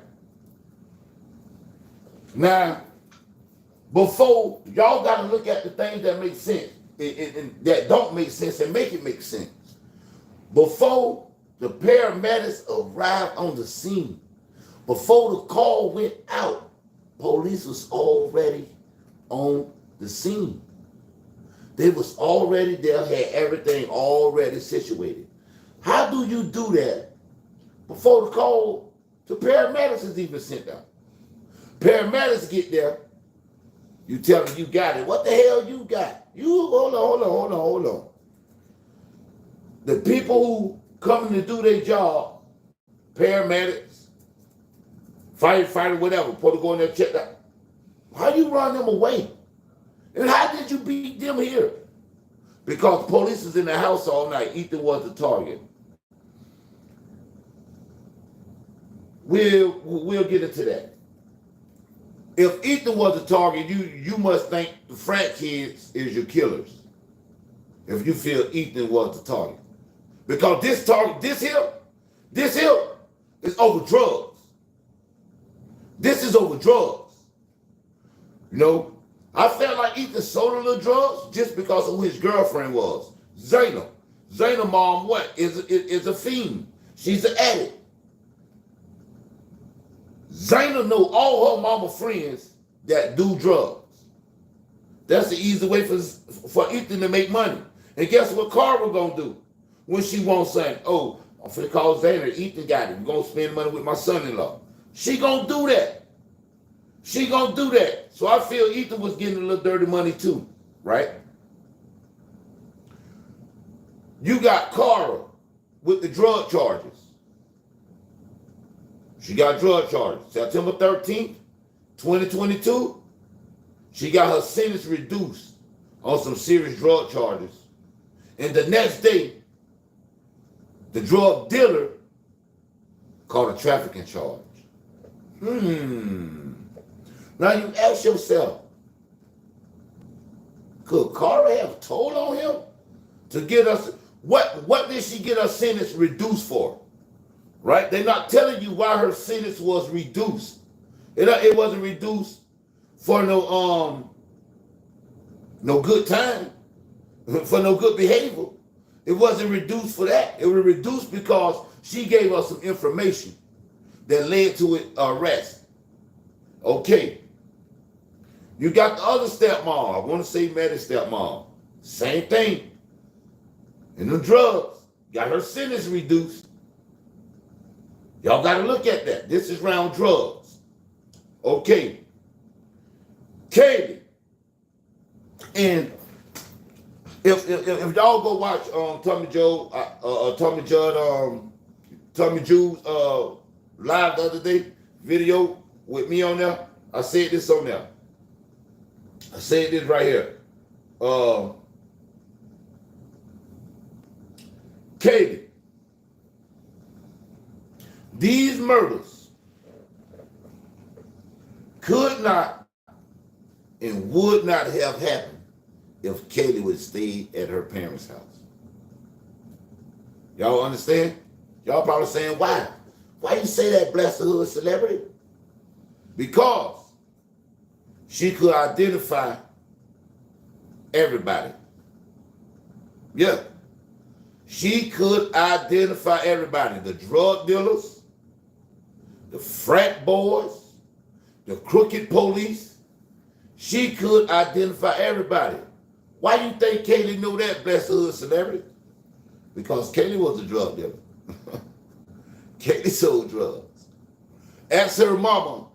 Now, before, y'all got to look at the things that make sense, that don't make sense, and make it make sense. Before the paramedics arrived on the scene, before the call went out, police was already on the scene. They was already there, had everything already situated. How do you do that before the call to paramedics is even sent out? Paramedics get there, you tell them you got it. What the hell you got? Hold on. The people who coming to do their job, paramedics, firefighter, whatever, supposed to go in there and check that. How you run them away? And how did you beat them here? Because police was in the house all night. Ethan was the target. We'll get into that. If Ethan was the target, you must think the frat kids is your killers. If you feel Ethan was the target. Because this here is over drugs. This is over drugs. I felt like Ethan sold a little drugs just because of who his girlfriend was. Zayna. Zayna mom is a fiend. She's an addict. Zayna know all her mama friends that do drugs. That's the easy way for Ethan to make money. And guess what Carla gonna do when she wants something? Oh, I'm finna call Zayna. Ethan got it. We're gonna spend money with my son-in-law. She gonna do that. So I feel Ethan was getting a little dirty money too, right? You got Cara with the drug charges. She got drug charges. September 13th, 2022, she got her sentence reduced on some serious drug charges. And the next day, the drug dealer caught a trafficking charge. Now you ask yourself, could Cara have told on him to get us, what did she get her sentence reduced for? Right? They're not telling you why her sentence was reduced. It wasn't reduced for no good time, for no good behavior. It wasn't reduced for that. It was reduced because she gave us some information that led to an arrest. Okay. You got the other stepmom. I want to say Maddie's stepmom. Same thing. And the drugs. Got her sentence reduced. Y'all got to look at that. This is around drugs. Okay. Kaylee. And if y'all go watch Tommy Jew's live the other day, video with me on there, I said this on there. I said this right here. Katie, these murders could not and would not have happened if Katie would stay at her parents' house. Y'all understand? Y'all probably saying, why? Why you say that, bless the hood celebrity? Because she could identify everybody. Yeah. She could identify everybody. The drug dealers, the frat boys, the crooked police. She could identify everybody. Why do you think Kaylee knew that, bless the hood celebrity? Because Kaylee was a drug dealer. Katie sold drugs. Ask her mama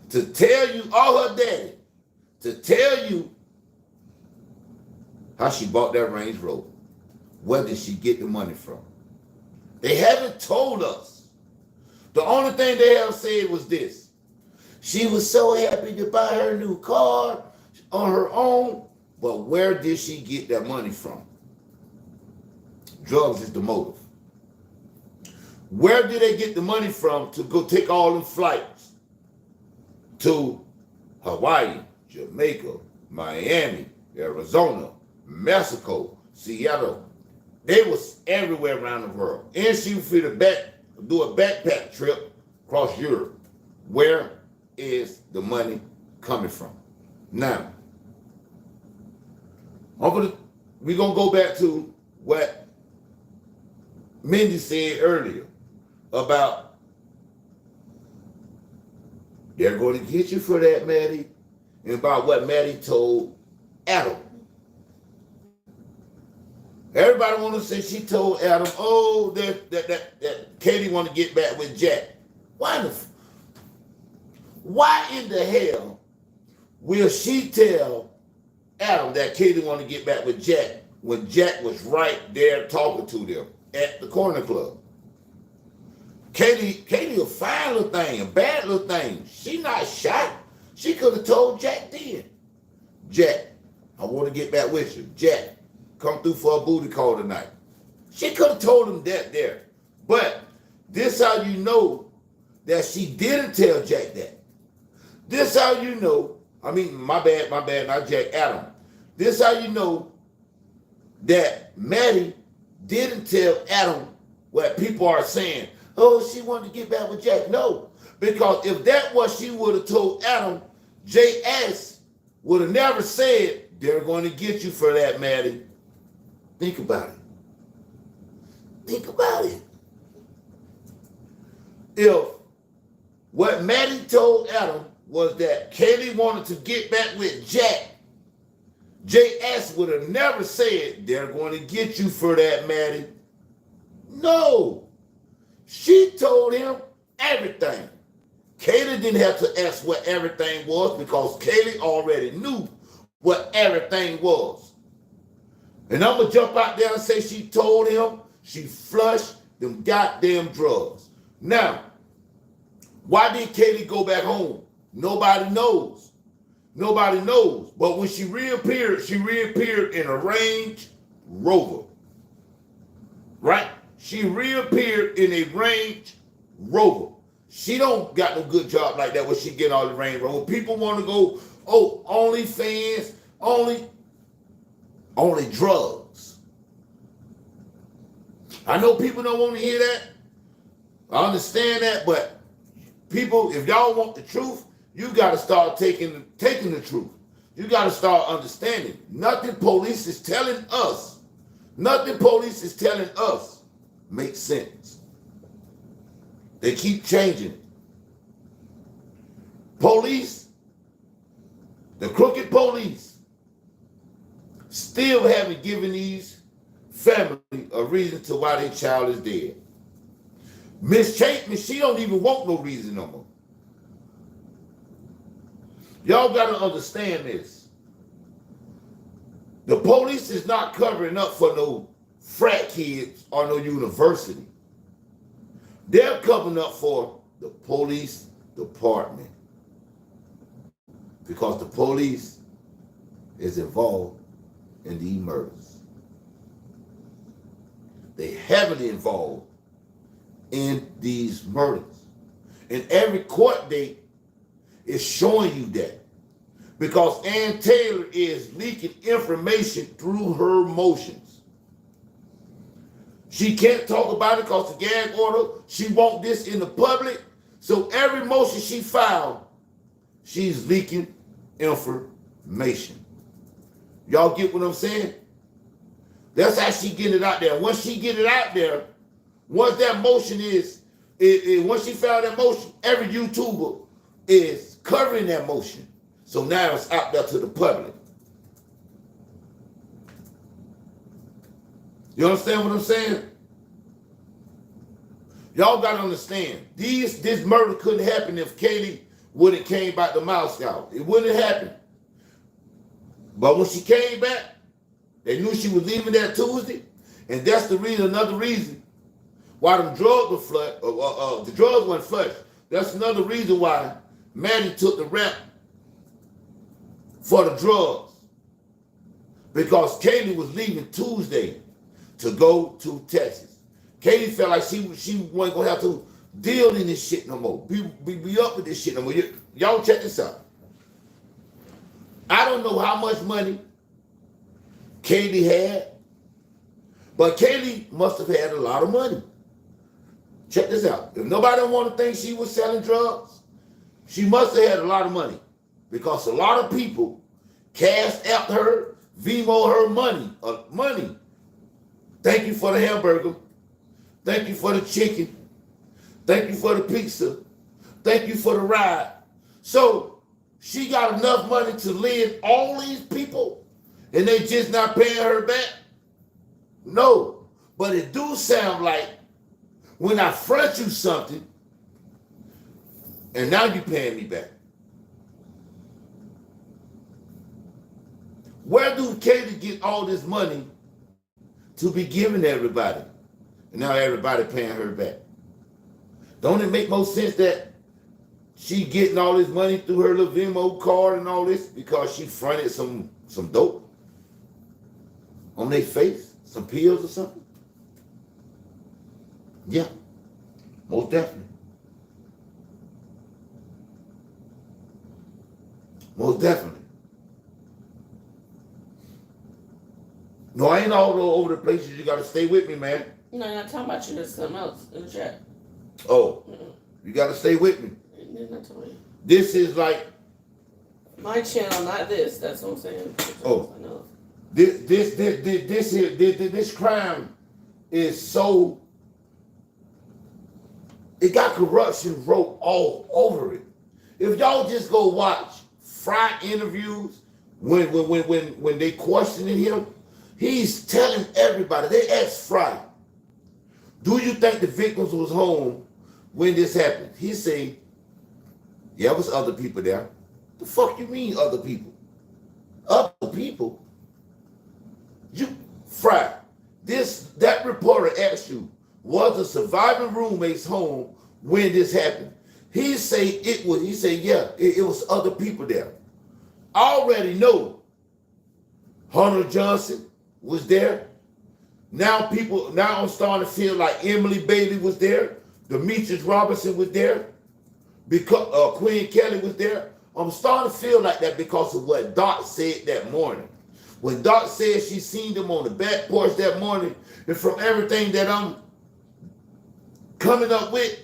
to tell you, or her daddy, to tell you how she bought that Range Rover. Where did she get the money from? They haven't told us. The only thing they have said was this. She was so happy to buy her new car on her own, but where did she get that money from? Drugs is the motive. Where did they get the money from to go take all them flights to Hawaii, Jamaica, Miami, Arizona, Mexico, Seattle? They was everywhere around the world. And she was free to do a backpack trip across Europe. Where is the money coming from? Now, we're going to go back to what Mindy said earlier about they're going to get you for that, Maddie, and about what Maddie told Adam. Everybody want to say she told Adam, oh, that Katie want to get back with Jack. Why in the hell will she tell Adam that Katie want to get back with Jack when Jack was right there talking to them at the corner club? Katie a fine little thing, a bad little thing. She not shot. She could have told Jack then. Jack, I want to get back with you. Jack, come through for a booty call tonight. She could have told him that there. But this how you know that she didn't tell Jack that. This how you know, my bad, not Jack, Adam. This how you know that Maddie didn't tell Adam what people are saying. Oh, she wanted to get back with Jack. No, because if that was she would have told Adam, J.S. would have never said, they're going to get you for that, Maddie. Think about it. Think about it. If what Maddie told Adam was that Kaylee wanted to get back with Jack, J.S. would have never said, they're going to get you for that, Maddie. No. She told him everything. Kaylee didn't have to ask what everything was because Kaylee already knew what everything was. And I'm going to jump out there and say she told him she flushed them goddamn drugs. Now, why did Kaylee go back home? Nobody knows. Nobody knows. But when she reappeared in a Range Rover. Right? She reappeared in a Range Rover. She don't got no good job like that where she get all the Range Rover. People want to go, oh, OnlyFans, only drugs. I know people don't want to hear that. I understand that, but people, if y'all want the truth, you got to start taking the truth. You got to start understanding. Nothing police is telling us makes sense. They keep changing it. Police, the crooked police, still haven't given these family a reason to why their child is dead. Miss Chapman, she don't even want no reason no more. Y'all got to understand this. The police is not covering up for no frat kids or no university. They're covering up for the police department because the police is involved in these murders. They heavily involved in these murders. And every court date is showing you that. Because Ann Taylor is leaking information through her motions. She can't talk about it because the gag order, she wants this in the public. So every motion she filed, she's leaking information. Y'all get what I'm saying? That's how she get it out there. Once she get it out there, once that motion once she filed that motion, every YouTuber is covering that motion. So now it's out there to the public. You understand what I'm saying? Y'all gotta understand, this murder couldn't happen if Katie wouldn't came back to Moscow. It wouldn't have happened. But when she came back, they knew she was leaving that Tuesday, and that's the reason. Another reason why them drugs were flushed. The drugs weren't flushed. That's another reason why Maddie took the rap for the drugs, because Katie was leaving Tuesday to go to Texas. Katie felt like she wasn't gonna have to deal in this shit no more. Be up with this shit no more. Y'all check this out. I don't know how much money Katie had, but Katie must have had a lot of money. Check this out. If nobody want to think she was selling drugs, she must have had a lot of money, because a lot of people cashed out her, Venmo her money. Thank you for the hamburger. Thank you for the chicken. Thank you for the pizza. Thank you for the ride. So she got enough money to lend all these people, and they just not paying her back? No. But it do sound like when I front you something, and now you paying me back. Where do Katie get all this money to be giving everybody? And now everybody paying her back. Don't it make more sense that she getting all this money through her little Venmo card and all this because she fronted some dope on their face, some pills or something? Yeah, most definitely. Most definitely. No, I ain't all over the places. You got to stay with me, man. No, you're not talking about you. There's something else in the chat. Oh, you got to stay with me. Not telling you. This is like my channel, not this. That's what I'm saying. Oh, this crime is so. It got corruption wrote all over it. If y'all just go watch Fry interviews when they questioning him, he's telling everybody. They asked Fry, "Do you think the victims was home when this happened?" He say, "Yeah, it was other people there." The fuck you mean other people? Other people? You Fry. That reporter asked you, was the surviving roommate's home when this happened? He say it was. He say, yeah, it was other people there. I already know Hunter Johnson was there. Now I'm starting to feel like Emily Bailey was there. Demetrius Robinson was there. Because Queen Kelly was there. I'm starting to feel like that because of what Doc said that morning. When Doc said she seen them on the back porch that morning, and from everything that I'm coming up with,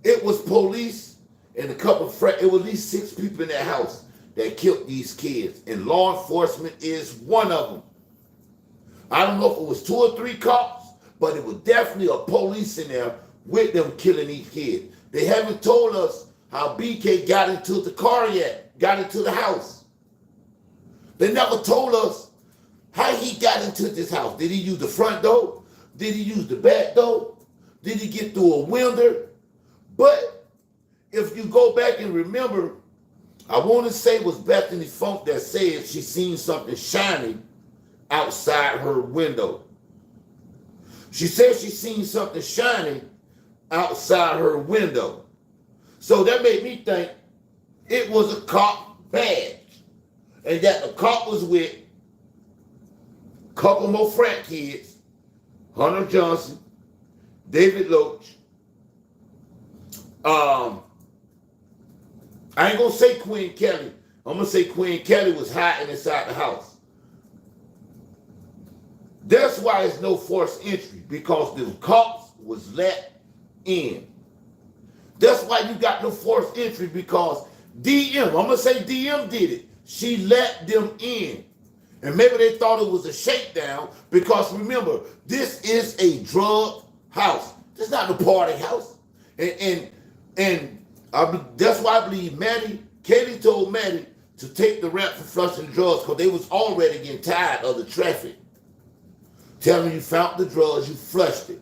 it was police and a couple of it was at least 6 people in that house that killed these kids, and law enforcement is one of them. I don't know if it was 2 or 3 cops, but it was definitely a police in there with them killing these kids. They haven't told us how BK got into the car yet, got into the house. They never told us how he got into this house. Did he use the front door? Did he use the back door? Did he get through a window? But if you go back and remember, I want to say it was Bethany Funk that said she seen something shining outside her window. She said she seen something shining outside her window. So that made me think it was a cop badge, and that the cop was with a couple more frat kids, Hunter Johnson, David Loach. I ain't gonna say Queen Kelly. I'm gonna say Queen Kelly was hiding inside the house. That's why it's no forced entry, because the cops was let in. That's why you got no forced entry, because I'm gonna say DM did it. She let them in. And maybe they thought it was a shakedown, because remember, this is a drug house. This is not a party house. And that's why I believe Katie told Maddie to take the rap for flushing drugs, because they was already getting tired of the traffic. Telling you found the drugs, you flushed it.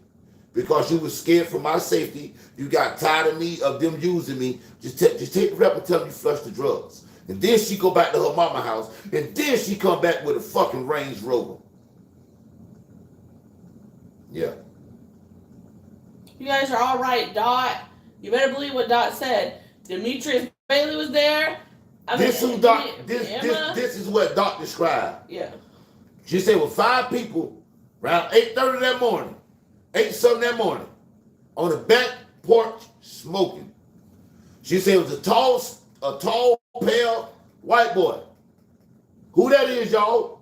because you were scared for my safety. You got tired of them using me. Just take the rep and tell them you flush the drugs. And then she go back to her mama house, and then she come back with a fucking Range Rover. Yeah. You guys are all right, Dot. You better believe what Dot said. Demetrius Bailey was there. This is what Dot described. Yeah. She said with 5 people around 8:30 that morning, 8-something that morning, on the back porch smoking. She said it was a tall, pale white boy. Who that is, y'all?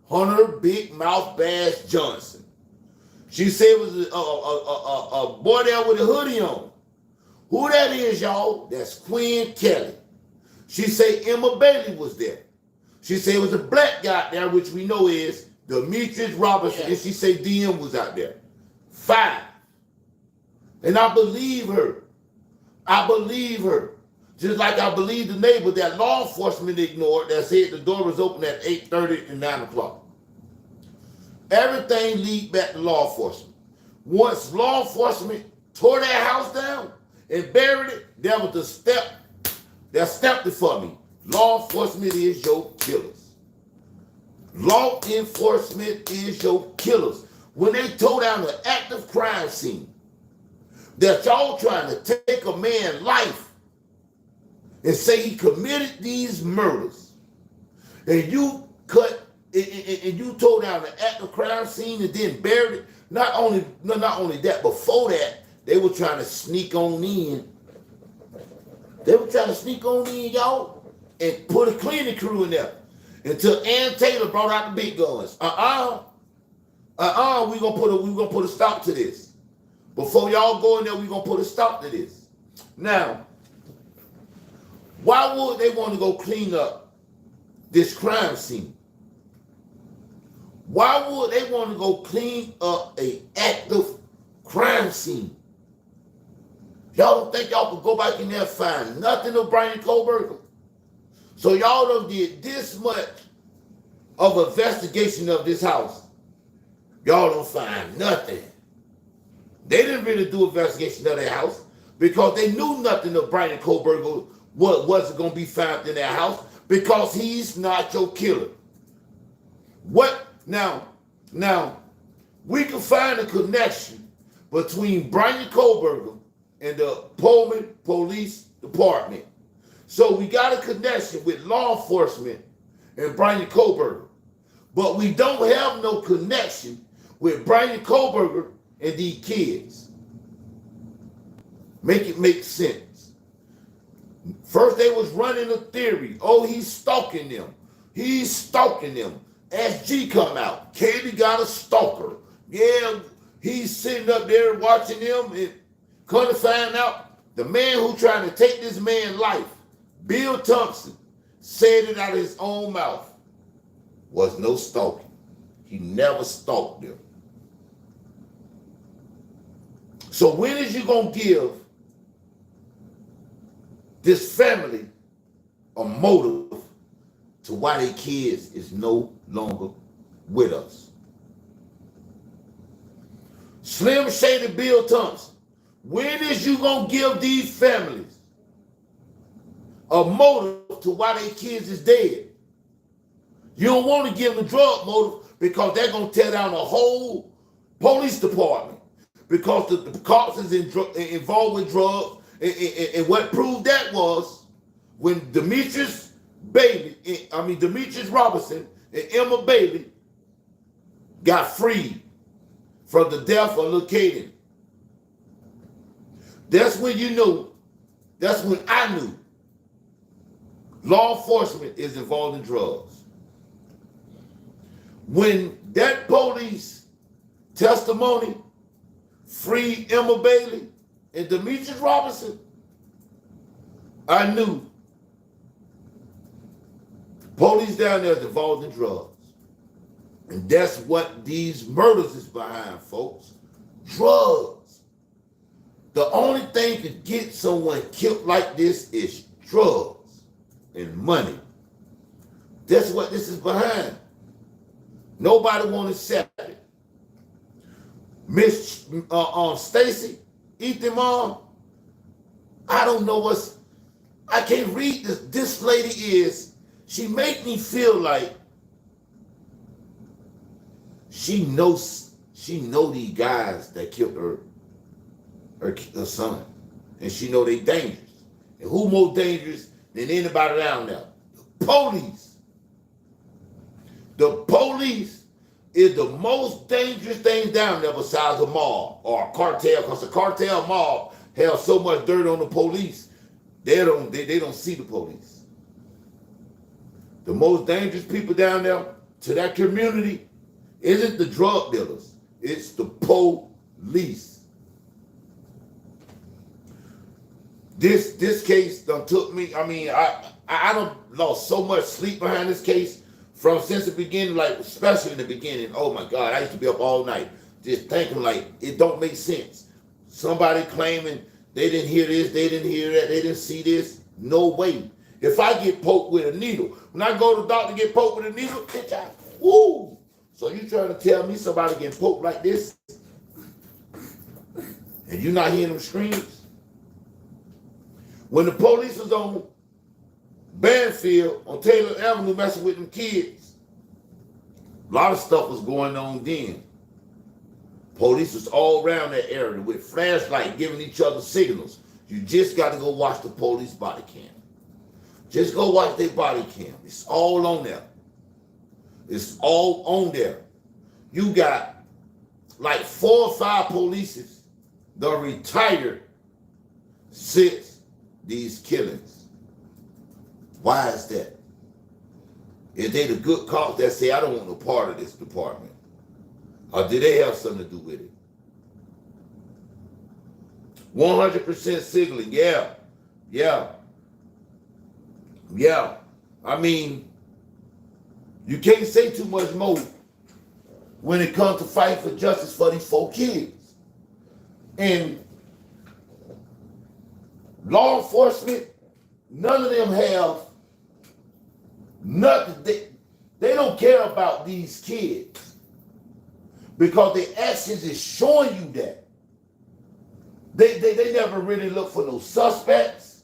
Hunter Big Mouth Bass Johnson. She said it was a boy there with a hoodie on. Who that is, y'all? That's Quinn Kelly. She said Emma Bailey was there. She said it was a black guy there, which we know is Demetrius Robertson, and she said DM was out there. 5. And I believe her. I believe her. Just like I believe the neighbor that law enforcement ignored that said the door was open at 8:30 and 9 o'clock. Everything lead back to law enforcement. Once law enforcement tore that house down and buried it, there was the step that stepped it for me. Law enforcement is your killers. Law enforcement is your killers. When they tore down the active crime scene, that y'all trying to take a man's life and say he committed these murders, and you and you tore down the active crime scene and then buried it. Not only that, before that, they were trying to sneak on in. They were trying to sneak on in, y'all, and put a cleaning crew in there until Ann Taylor brought out the big guns. We gonna put a stop to this. Before y'all go in there, we gonna put a stop to this. Now, why would they want to go clean up this crime scene? Why would they want to go clean up a active crime scene? Y'all don't think y'all could go back in there and find nothing of Bryan Khoberger? So y'all done did this much of investigation of this house. Y'all don't find nothing. They didn't really do investigation of their house because they knew nothing of Bryan Khoberger wasn't going to be found in their house because he's not your killer. What? Now, we can find a connection between Bryan Khoberger and the Pullman Police Department. So we got a connection with law enforcement and Bryan Khoberger. But we don't have no connection with Bryan Khoberger and these kids. Make it make sense. First they was running a theory. Oh, he's stalking them. He's stalking them. SG come out. Katie got a stalker. Yeah, he's sitting up there watching them and come to find out the man who trying to take this man's life, Bill Thompson, said it out of his own mouth, was no stalking. He never stalked them. So when is you going to give this family a motive to why their kids is no longer with us? Slim Shady Bill Thompson, when is you going to give these families a motive to why their kids is dead? You don't want to give them a drug motive because they're going to tear down the whole police department because the cops is involved with drugs. And what proved that was when Demetrius Robertson and Emma Bailey got freed from the death of little Kaden. That's when you knew, that's when I knew law enforcement is involved in drugs. When that police testimony freed Emma Bailey and Demetrius Robertson, I knew police down there is involved in drugs. And that's what these murders is behind, folks. Drugs. The only thing to get someone killed like this is drugs and money. That's what this is behind. Nobody want to accept it. Miss Stacy, Ethan mom, I don't know I can't read this. This lady she make me feel like she knows these guys that killed her son. And she know they dangerous. And who more dangerous than anybody down there? The police. The police is the most dangerous thing down there besides a mob or a cartel, because the cartel mob have so much dirt on the police, they don't see the police. The most dangerous people down there to that community isn't the drug dealers, it's the police. This case done took me, I done lost so much sleep behind this case since the beginning, like especially in the beginning. Oh my God, I used to be up all night just thinking like it don't make sense. Somebody claiming they didn't hear this, they didn't hear that, they didn't see this. No way. If I get poked with a needle, when I go to the doctor to get poked with a needle, bitch, woo. So you trying to tell me somebody getting poked like this and you not hearing them screams? When the police was on Banfield, on Taylor Avenue, messing with them kids, a lot of stuff was going on then. Police was all around that area with flashlight giving each other signals. You just got to go watch the police body cam. Just go watch their body cam. It's all on there. It's all on there. You got like 4 or 5 police that are retired since these killings. Why is that? Is they the good cops that say, I don't want no part of this department? Or do they have something to do with it? 100% signaling, yeah. I mean, you can't say too much more when it comes to fighting for justice for these 4 kids. And law enforcement, none of them have nothing. They don't care about these kids because their actions is showing you that. They never really look for no suspects.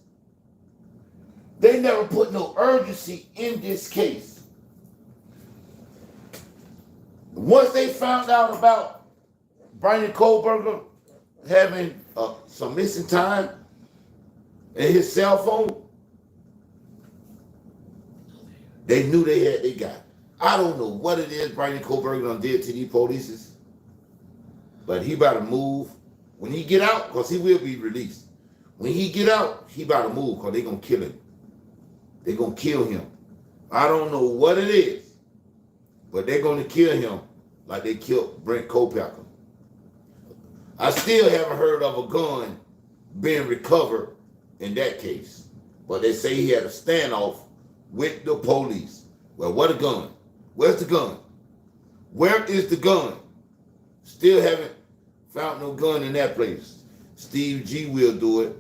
They never put no urgency in this case. Once they found out about Bryan Khoberger having some missing time and his cell phone, they knew they got it. I don't know what it is Bryan Khoberger done did to these police, but he about to move. When he get out, because he will be released. When he get out, he about to move because they going to kill him. They going to kill him. I don't know what it is, but they're going to kill him like they killed Brent Khoberger. I still haven't heard of a gun being recovered in that case, but they say he had a standoff with the police. Well, what a gun? Where's the gun? Where is the gun? Still haven't found no gun in that place. Steve G will do it.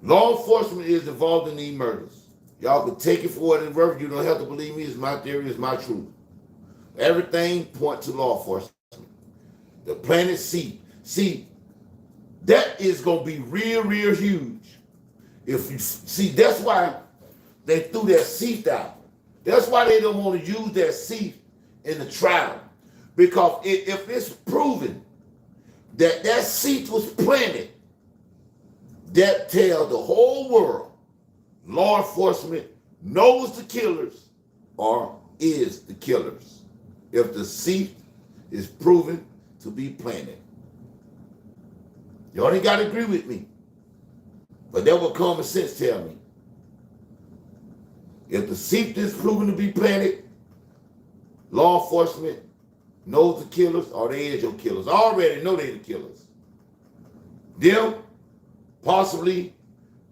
Law enforcement is involved in these murders. Y'all can take it for what it's worth. You don't have to believe me. It's my theory. It's my truth. Everything points to law enforcement. The planet C. See, that is going to be real, real huge. If you see, that's why they threw that seat out. That's why they don't want to use that seat in the trial. Because if it's proven that that seat was planted, that tells the whole world law enforcement knows the killers or is the killers. If the seat is proven to be planted. Y'all ain't got to agree with me. But that's what common sense tell me. If the seat is proven to be planted, law enforcement knows the killers or they is your killers. I already know they the killers. Them, possibly,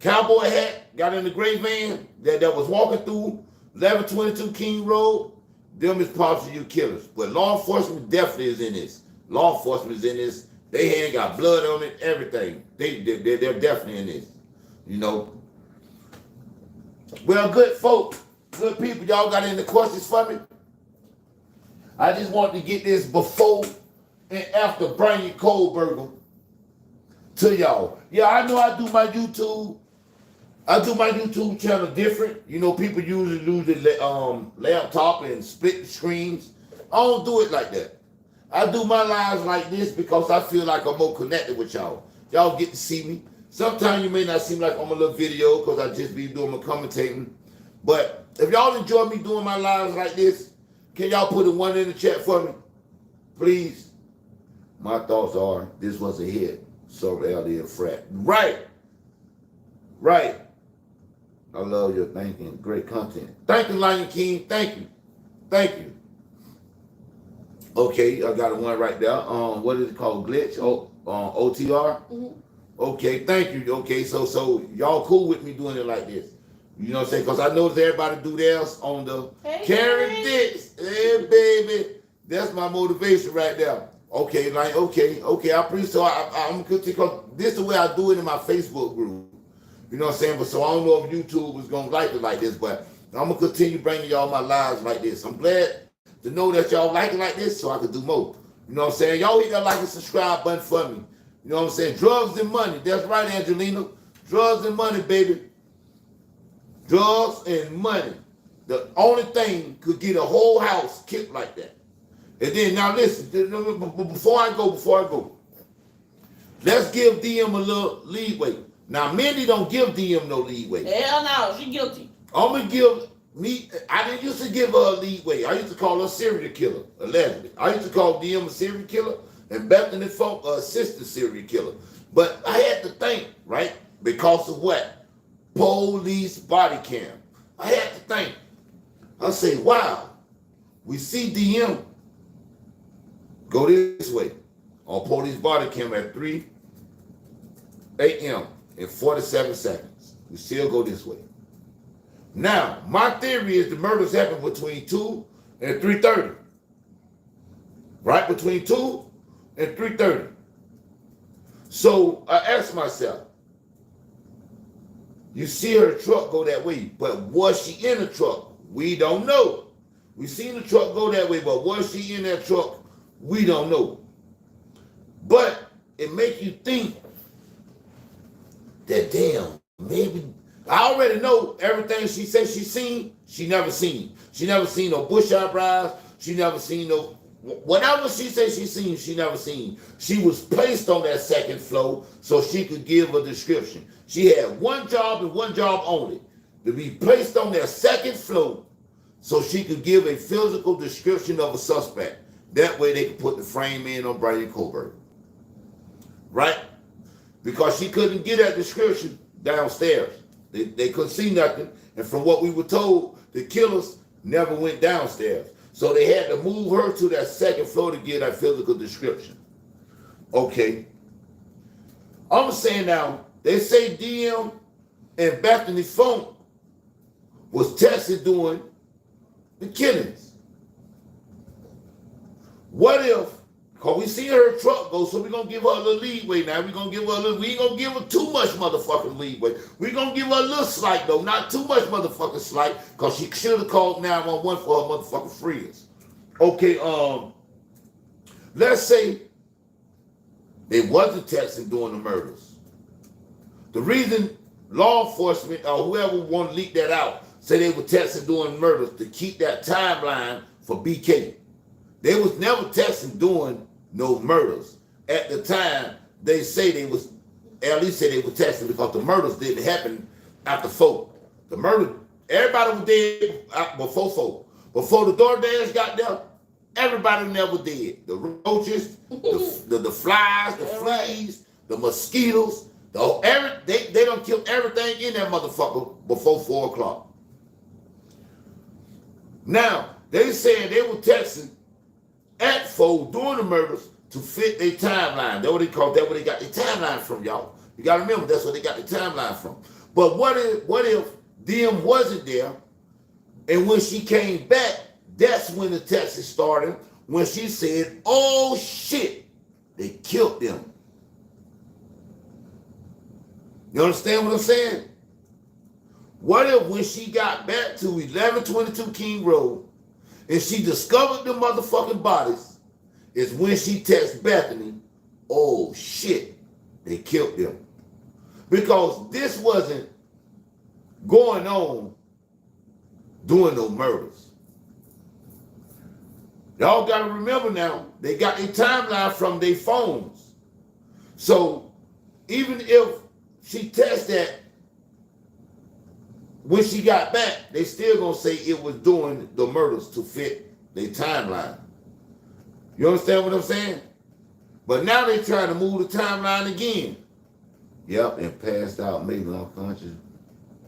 cowboy hat, got in the gray van that was walking through 1122 King Road, them is possibly your killers. But law enforcement definitely is in this. Law enforcement is in this. They ain't got blood on it, everything. They're definitely in this. You know. Well, good folk, good people, y'all got any questions for me? I just want to get this before and after Bryan Khoberger to y'all. Yeah, I know I do my YouTube. I do my YouTube channel different. You know, people usually use the laptop and split screens. I don't do it like that. I do my lives like this because I feel like I'm more connected with y'all. Y'all get to see me. Sometimes you may not seem like I'm a little video because I just be doing my commentating. But if y'all enjoy me doing my lives like this, can y'all put a 1 in the chat for me? Please. My thoughts are this was a hit. So LD and frat. Right. Right. I love your thinking. Great content. Thank you, Lion King. Thank you. Thank you. Okay, I got a one right there. What is it called? Glitch? OTR? Mm-hmm. Okay, thank you. Okay, so y'all cool with me doing it like this. You know what I'm saying? Because I notice everybody do theirs on the Karen Dix. Hey, baby. That's my motivation right there. Okay, like, okay. I appreciate so I'm good because this is the way I do it in my Facebook group. You know what I'm saying? But so I don't know if YouTube was going to like it like this, but I'm going to continue bringing y'all my lives like this. I'm glad to know that y'all like it like this so I can do more. You know what I'm saying? Y'all hit that like and subscribe button for me. You know what I'm saying? Drugs and money. That's right, Angelina. Drugs and money, baby. Drugs and money. The only thing could get a whole house kicked like that. And then, now listen, before I go, let's give DM a little leeway. Now, Mindy don't give DM no leeway. Hell no, she guilty. I'm going to give me, I didn't used to give her a leeway. I used to call her a serial killer, allegedly. I used to call DM a serial killer and Bethany Funk a assistant serial killer. But I had to think, right? Because of what? Police body cam. I had to think. I say, wow, we see DM go this way on police body cam at 3 a.m. in 47 seconds. We still go this way. Now, my theory is the murders happened between 2 and 3:30. Right? Between 2 and 3:30. So I asked myself, you see her truck go that way, but was she in the truck? We don't know. We seen the truck go that way, but was she in that truck? We don't know. But it makes you think that, damn, maybe, I already know everything she said she seen, she never seen. She never seen no bush eyebrows. She never seen no, whatever she said she seen, she never seen. She was placed on that second floor so she could give a description. She had one job and one job only, to be placed on that second floor so she could give a physical description of a suspect. That way they could put the frame in on Bryan Khoberger. Right? Because she couldn't get that description downstairs. They couldn't see nothing. And from what we were told, the killers never went downstairs. So they had to move her to that second floor to get that physical description. Okay. I'm saying now, they say DM and Bethany Funk was tested doing the killings. What if, because we see her truck go, so we're going to give her a little leeway now. We're going to give her a little, we ain't going to give her too much motherfucking leeway. We're going to give her a little slight, though, not too much motherfucking slight, because she should have called 911 for her motherfucking friends. Okay, let's say they wasn't texting during the murders. The reason law enforcement or whoever want to leak that out say they were texting during the murders to keep that timeline for BK. They was never texting doing no murders. At the time, they say they was, at least say they were texting because the murders didn't happen after 4. The murder, everybody was dead before 4. Before the DoorDash got there, everybody never dead. The roaches, the flies, the fleas, the mosquitoes, they done killed everything in that motherfucker before 4 o'clock. Now, they said they were texting at 4 during the murders to fit their timeline. That's what they call, that's where they got their timeline from, y'all. You gotta remember, that's where they got their timeline from. But what if them wasn't there, and when she came back, that's when the texting started, when she said, oh shit, they killed them. You understand what I'm saying? What if when she got back to 1122 King Road, and she discovered the motherfucking bodies is when she texted Bethany, oh shit, they killed them. Because this wasn't going on doing no murders. Y'all gotta remember now, they got their timeline from their phones. So even if she texted that when she got back, they still gonna say it was doing the murders to fit their timeline. You understand what I'm saying? But now they trying to move the timeline again. Yep, and passed out, maybe unconscious,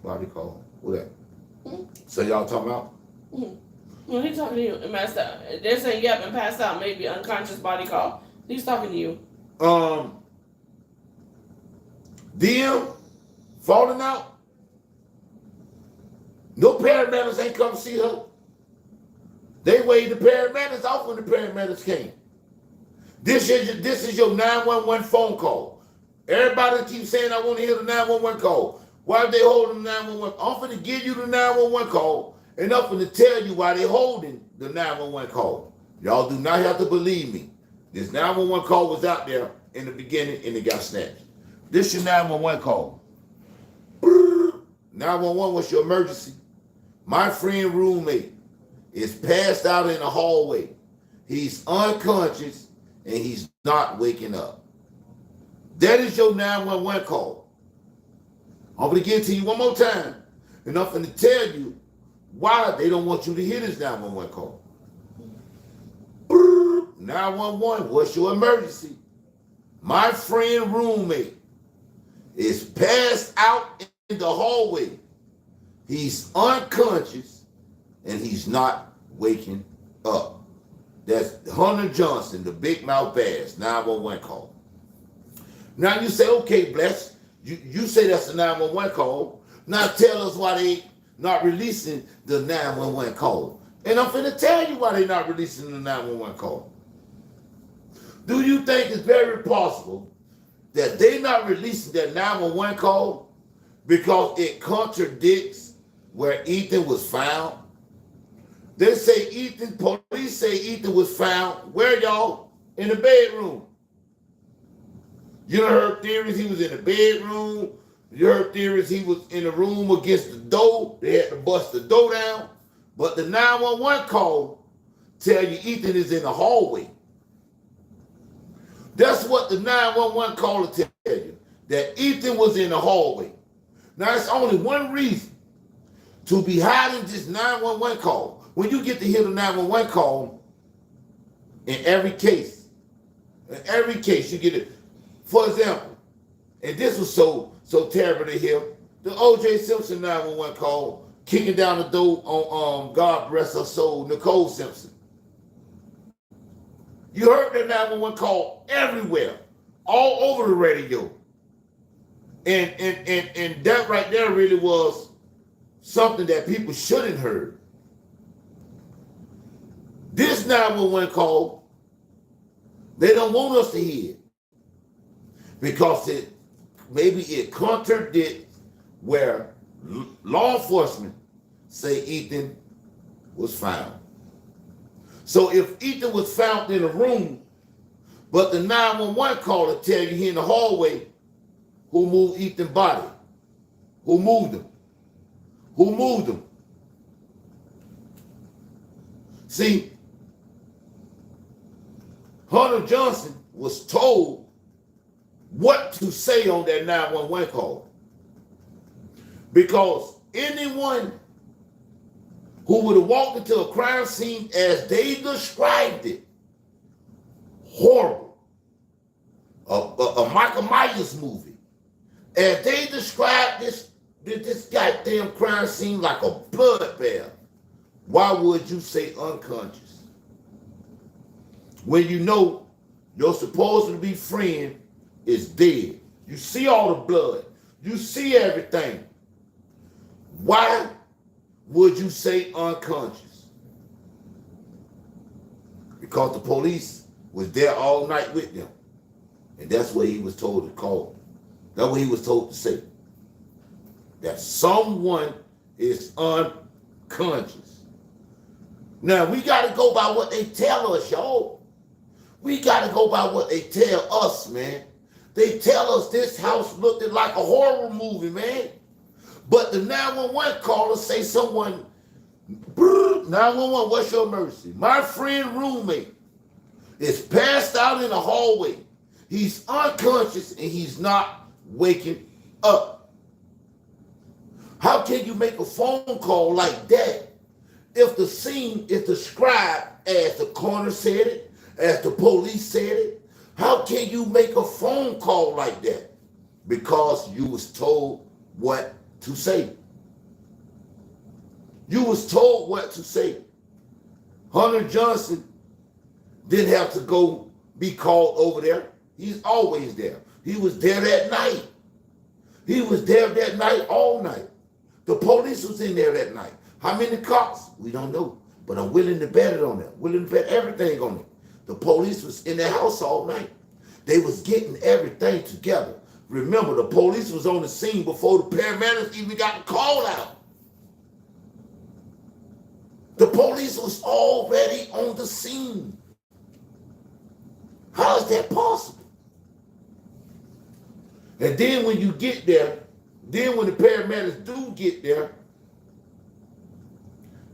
body call. What that? Mm-hmm. So y'all talking about? Mm-hmm. Well, he's talking to you and passed out. They're saying, yep, and passed out, maybe unconscious body call. He's talking to you. DM falling out. No paramedics ain't come see her. They waved the paramedics off when the paramedics came. This is your 911 phone call. Everybody keeps saying, I want to hear the 911 call. Why are they holding the 911? I'm finna give you the 911 call, and I'm finna tell you why they holding the 911 call. Y'all do not have to believe me. This 911 call was out there in the beginning, and it got snatched. This your 911 call. 911, what's your emergency? My friend roommate is passed out in the hallway. He's unconscious, and he's not waking up. That is your 911 call. I'm going to give it to you one more time, and I'm going to tell you why they don't want you to hear this 911 call. 911, what's your emergency? My friend roommate is passed out in the hallway. He's unconscious, and he's not waking up. That's Hunter Johnson, the big mouth bass, 911 call. Now you say, okay, Bless, you say that's a 911 call. Now tell us why they not releasing the 911 call. And I'm finna tell you why they not releasing the 911 call. Do you think it's very possible that they not releasing that 911 call because it contradicts where Ethan was found? They say police say Ethan was found, where y'all? In the bedroom. You done heard theories he was in the bedroom. You heard theories he was in the room against the door. They had to bust the door down. But the 911 call tell you Ethan is in the hallway. That's what the 911 call will tell you, that Ethan was in the hallway. Now, it's only one reason to be hiding this 911 call. When you get to hear the 911 call, in every case you get it. For example, and this was so terrible to hear, the O.J. Simpson 911 call, kicking down the door on God rest her soul, Nicole Simpson. You heard that 911 call everywhere, all over the radio. And that right there really was something that people shouldn't heard. This 911 call, they don't want us to hear it because maybe it contradicts where law enforcement say Ethan was found. So if Ethan was found in a room, but the 911 caller tell you he in the hallway, who moved Ethan's body? Who moved him? Who moved him? See, Hunter Johnson was told what to say on that 911 call. Because anyone who would have walked into a crime scene as they described it, horrible, a Michael Myers movie, as they described this goddamn crime scene like a bloodbath, why would you say unconscious? When you know your supposed to be friend is dead. You see all the blood. You see everything. Why would you say unconscious? Because the police was there all night with them. And that's what he was told to call. That's what he was told to say. That someone is unconscious. Now, we got to go by what they tell us, y'all. We got to go by what they tell us, man. They tell us this house looked like a horror movie, man. But the 911 caller say someone, 911, what's your emergency? My friend roommate is passed out in the hallway. He's unconscious and he's not waking up. How can you make a phone call like that if the scene is described as the coroner said it, as the police said it? How can you make a phone call like that? Because you was told what to say. You was told what to say. Hunter Johnson didn't have to go be called over there. He's always there. He was there that night. He was there that night all night. The police was in there that night. How many cops? We don't know. But I'm willing to bet it on that. Willing to bet everything on it. The police was in their house all night. They was getting everything together. Remember, the police was on the scene before the paramedics even got called out. The police was already on the scene. How is that possible? And then when you get there, then when the paramedics do get there,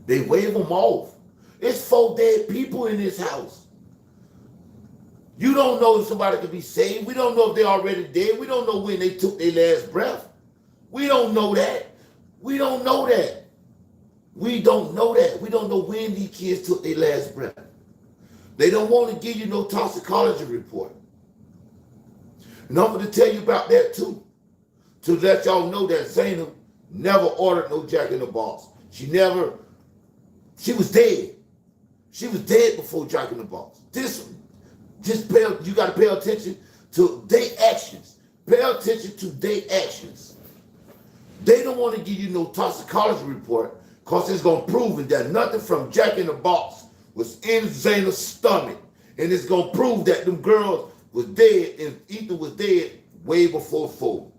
they wave them off. It's 4 dead people in this house. You don't know if somebody could be saved. We don't know if they're already dead. We don't know when they took their last breath. We don't know that. We don't know that. We don't know that. We don't know when these kids took their last breath. They don't want to give you no toxicology report. And I'm going to tell you about that too. To let y'all know that Zaina never ordered no Jack in the Box. She was dead. She was dead before Jack in the Box. You got to pay attention to their actions. Pay attention to their actions. They don't want to give you no toxicology report because it's going to prove that nothing from Jack in the Box was in Zaina's stomach. And it's going to prove that them girls was dead and Ethan was dead way before 4.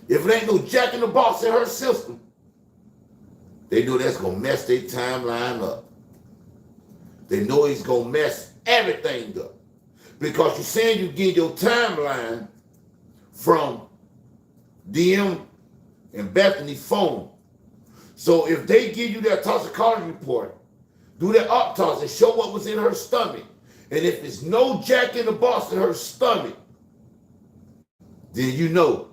If it ain't no Jack in the Box in her system, they know that's going to mess their timeline up. They know it's going to mess everything up. Because you're saying you get your timeline from DM and Bethany's phone. So if they give you that toxicology report, do that autopsy and show what was in her stomach, and if there's no Jack in the Box in her stomach, then you know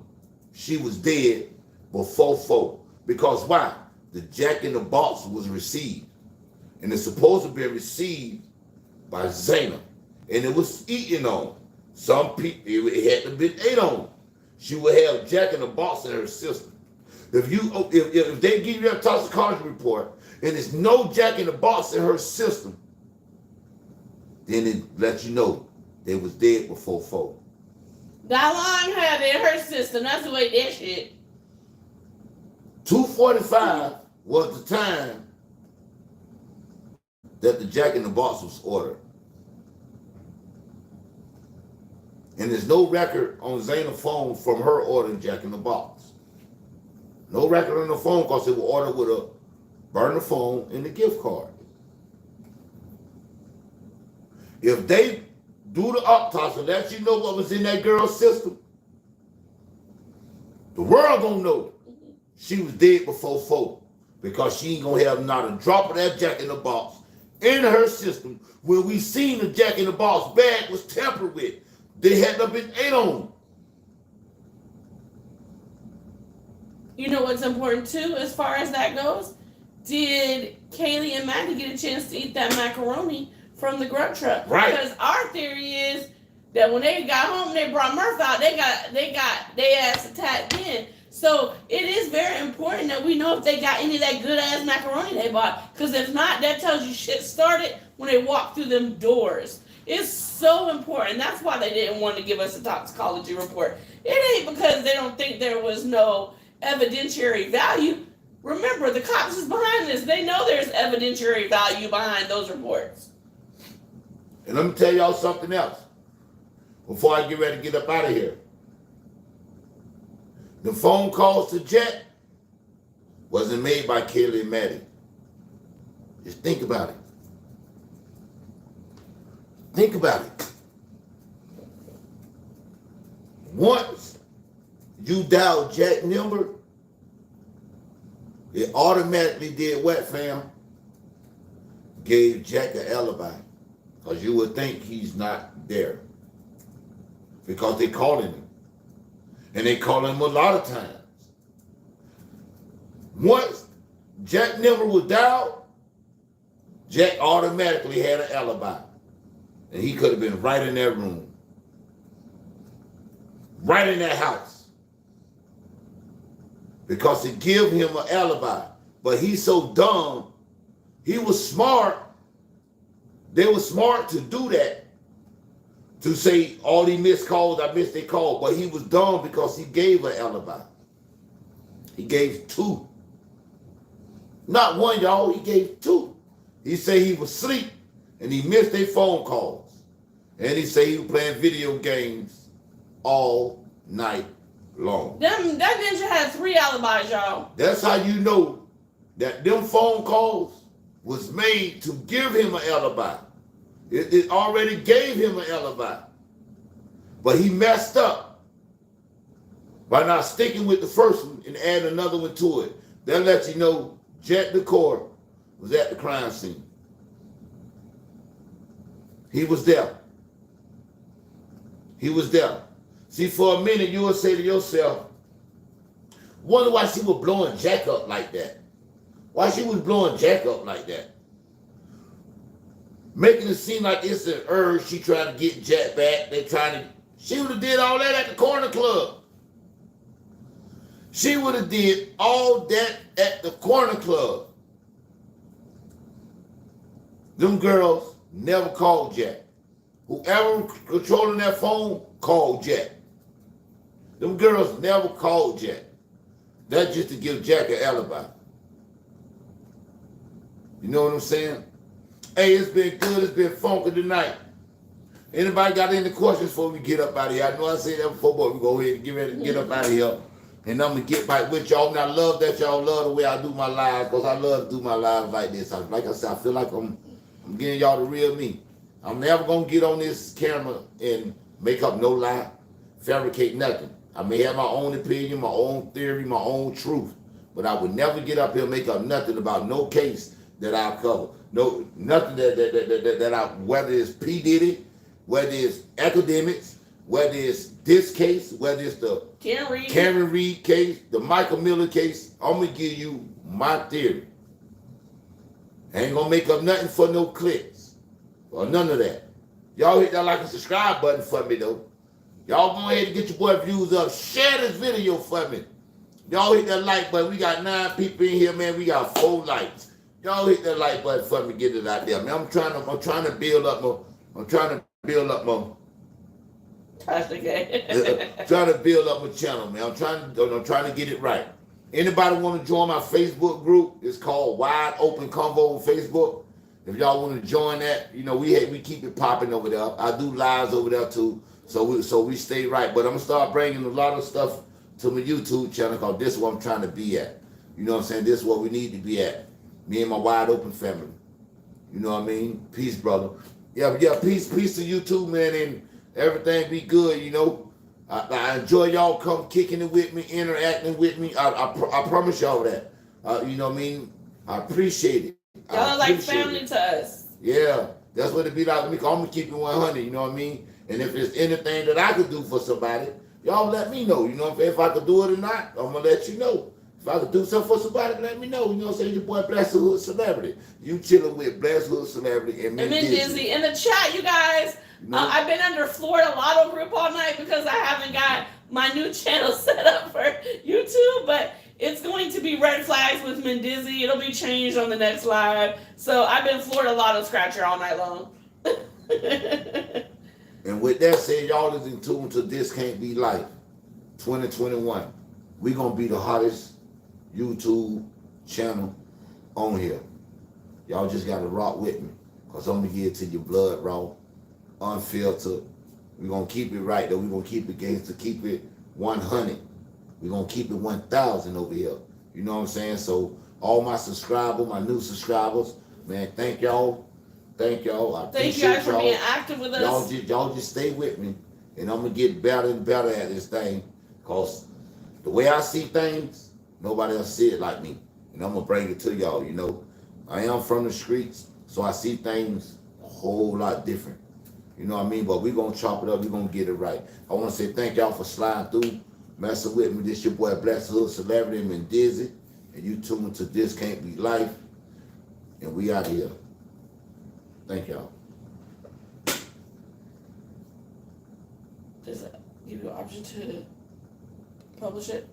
she was dead before 4. Because why? The Jack in the Box was received. And it's supposed to be received by Zaina. And it was eaten on. Some people, it had to be ate on. She would have Jack in the Box in her system. If they give you that toxicology report and there's no Jack in the Box in her system, then it lets you know they was dead before 4. That long had it in her system. That's the way that shit. 2:45 was the time that the Jack in the Box was ordered. And there's no record on Zaina's phone from her ordering Jack in the Box. No record on the phone because it was ordered with a burner phone and a gift card. If they do the autopsy and let you know what was in that girl's system, the world gonna know she was dead before 4 because she ain't gonna have not a drop of that Jack in the Box in her system when we seen the Jack in the Box bag was tampered with. They had not been ate on. You know what's important too, as far as that goes? Did Kaylee and Maddie get a chance to eat that macaroni from the grub truck? Right. Because our theory is that when they got home, they brought Murph out. They got their ass attacked in. So it is very important that we know if they got any of that good ass macaroni they bought. Because if not, that tells you shit started when they walked through them doors. It's so important. That's why they didn't want to give us a toxicology report. It ain't because they don't think there was no evidentiary value. Remember, the cops is behind this. They know there's evidentiary value behind those reports. And let me tell y'all something else before I get ready to get up out of here. The phone calls to Jet wasn't made by Kaylee and Maddie. Just think about it. Think about it. Once you dialed Jack number, it automatically did what, fam? Gave Jack an alibi. Because you would think he's not there. Because they calling him. And they call him a lot of times. Once Jack number was dialed, Jack automatically had an alibi. And he could have been right in that room. Right in that house. Because it give him an alibi. But he's so dumb. He was smart. They were smart to do that. To say all these missed calls, I missed their call. But he was dumb because he gave an alibi. He gave two. Not one, y'all. He gave two. He said he was asleep and he missed their phone calls. And he said he was playing video games all night long. That ninja had 3 alibis, y'all. That's how you know that them phone calls was made to give him an alibi. It already gave him an alibi. But he messed up by not sticking with the first one and adding another one to it. That lets you know Jack Decor was at the crime scene. He was there. He was there. See, for a minute, you will say to yourself, wonder why she was blowing Jack up like that. Why she was blowing Jack up like that. Making it seem like it's an urge. She trying to get Jack back. She would have did all that at the corner club. She would have did all that at the corner club. Them girls never called Jack. Whoever controlling that phone called Jack. Them girls never called Jack. That's just to give Jack an alibi. You know what I'm saying? Hey, it's been good. It's been funky tonight. Anybody got any questions before we get up out of here? I know I said that before, but we go ahead and get ready to get up out of here. And I'm going to get back with y'all. And I love that y'all love the way I do my lives, because I love to do my lives like this. Like I said, I feel like I'm getting y'all the real me. I'm never going to get on this camera and make up no lie, fabricate nothing. I may have my own opinion, my own theory, my own truth, but I would never get up here and make up nothing about no case that I cover. No, nothing that I, whether it's P. Diddy, whether it's academics, whether it's this case, whether it's the Karen Reed case, the Michael Miller case, I'm going to give you my theory. I ain't going to make up nothing for no clicks or none of that. Y'all hit that like and subscribe button for me, though. Y'all go ahead and get your boy views up. Share this video for me. Y'all hit that like button. We got 9 people in here, man. We got 4 likes. Y'all hit that like button for me. Get it out there, man. I'm trying to build up more. Trying to build up my channel, man. I'm trying to get it right. Anybody want to join my Facebook group? It's called Wide Open Convo on Facebook. If y'all want to join that, you know, we keep it popping over there. I do lives over there too, so we stay right. But I'm gonna start bringing a lot of stuff to my YouTube channel, because this is what I'm trying to be at. You know what I'm saying? This is what we need to be at. Me and my Wide Open family. You know what I mean? Peace, brother. Yeah, peace to you too, man, and everything be good, you know. I enjoy y'all come kicking it with me, interacting with me. I promise y'all that. You know what I mean? I appreciate it. Y'all are like family to us. Yeah, that's what it be like with me. I'm going to keep it 100, you know what I mean? And if there's anything that I could do for somebody, y'all let me know. You know, if I could do it or not, I'm going to let you know. If I could do something for somebody, let me know. You know what I'm saying? Your boy Blessed Hood Celebrity. You chilling with Blessed Hood Celebrity and Mint Dizzy. In the chat, you guys, I've been under Florida Lotto Group all night because I haven't got my new channel set up for YouTube, but it's going to be Red Flags with Mint Dizzy. It'll be changed on the next live. So I've been Florida Lotto Scratcher all night long. And with that said, y'all is in tune to This Can't Be Life 2021. We're going to be the hottest YouTube channel on here. Y'all just got to rock with me, because I'm going to give it to you blood raw, unfiltered. We're going to keep it right, though. We're going to keep it gangster, keep it 100. We're going to keep it 1,000 over here. You know what I'm saying? So all my subscribers, my new subscribers, Man, thank y'all. Thank y'all. I Thank you appreciate guys for being active with us. Y'all just stay with me, and I'm gonna get better and better at this thing. Cause the way I see things, nobody else see it like me, and I'm gonna bring it to y'all. You know, I am from the streets, so I see things a whole lot different. You know what I mean? But we gonna chop it up. We gonna get it right. I want to say thank y'all for sliding through, messing with me. This your boy Blessed Hood Celebrity and Dizzy, and you tuned to This Can't Be Life, and we out here. Thank y'all. Does it give you an option to publish it?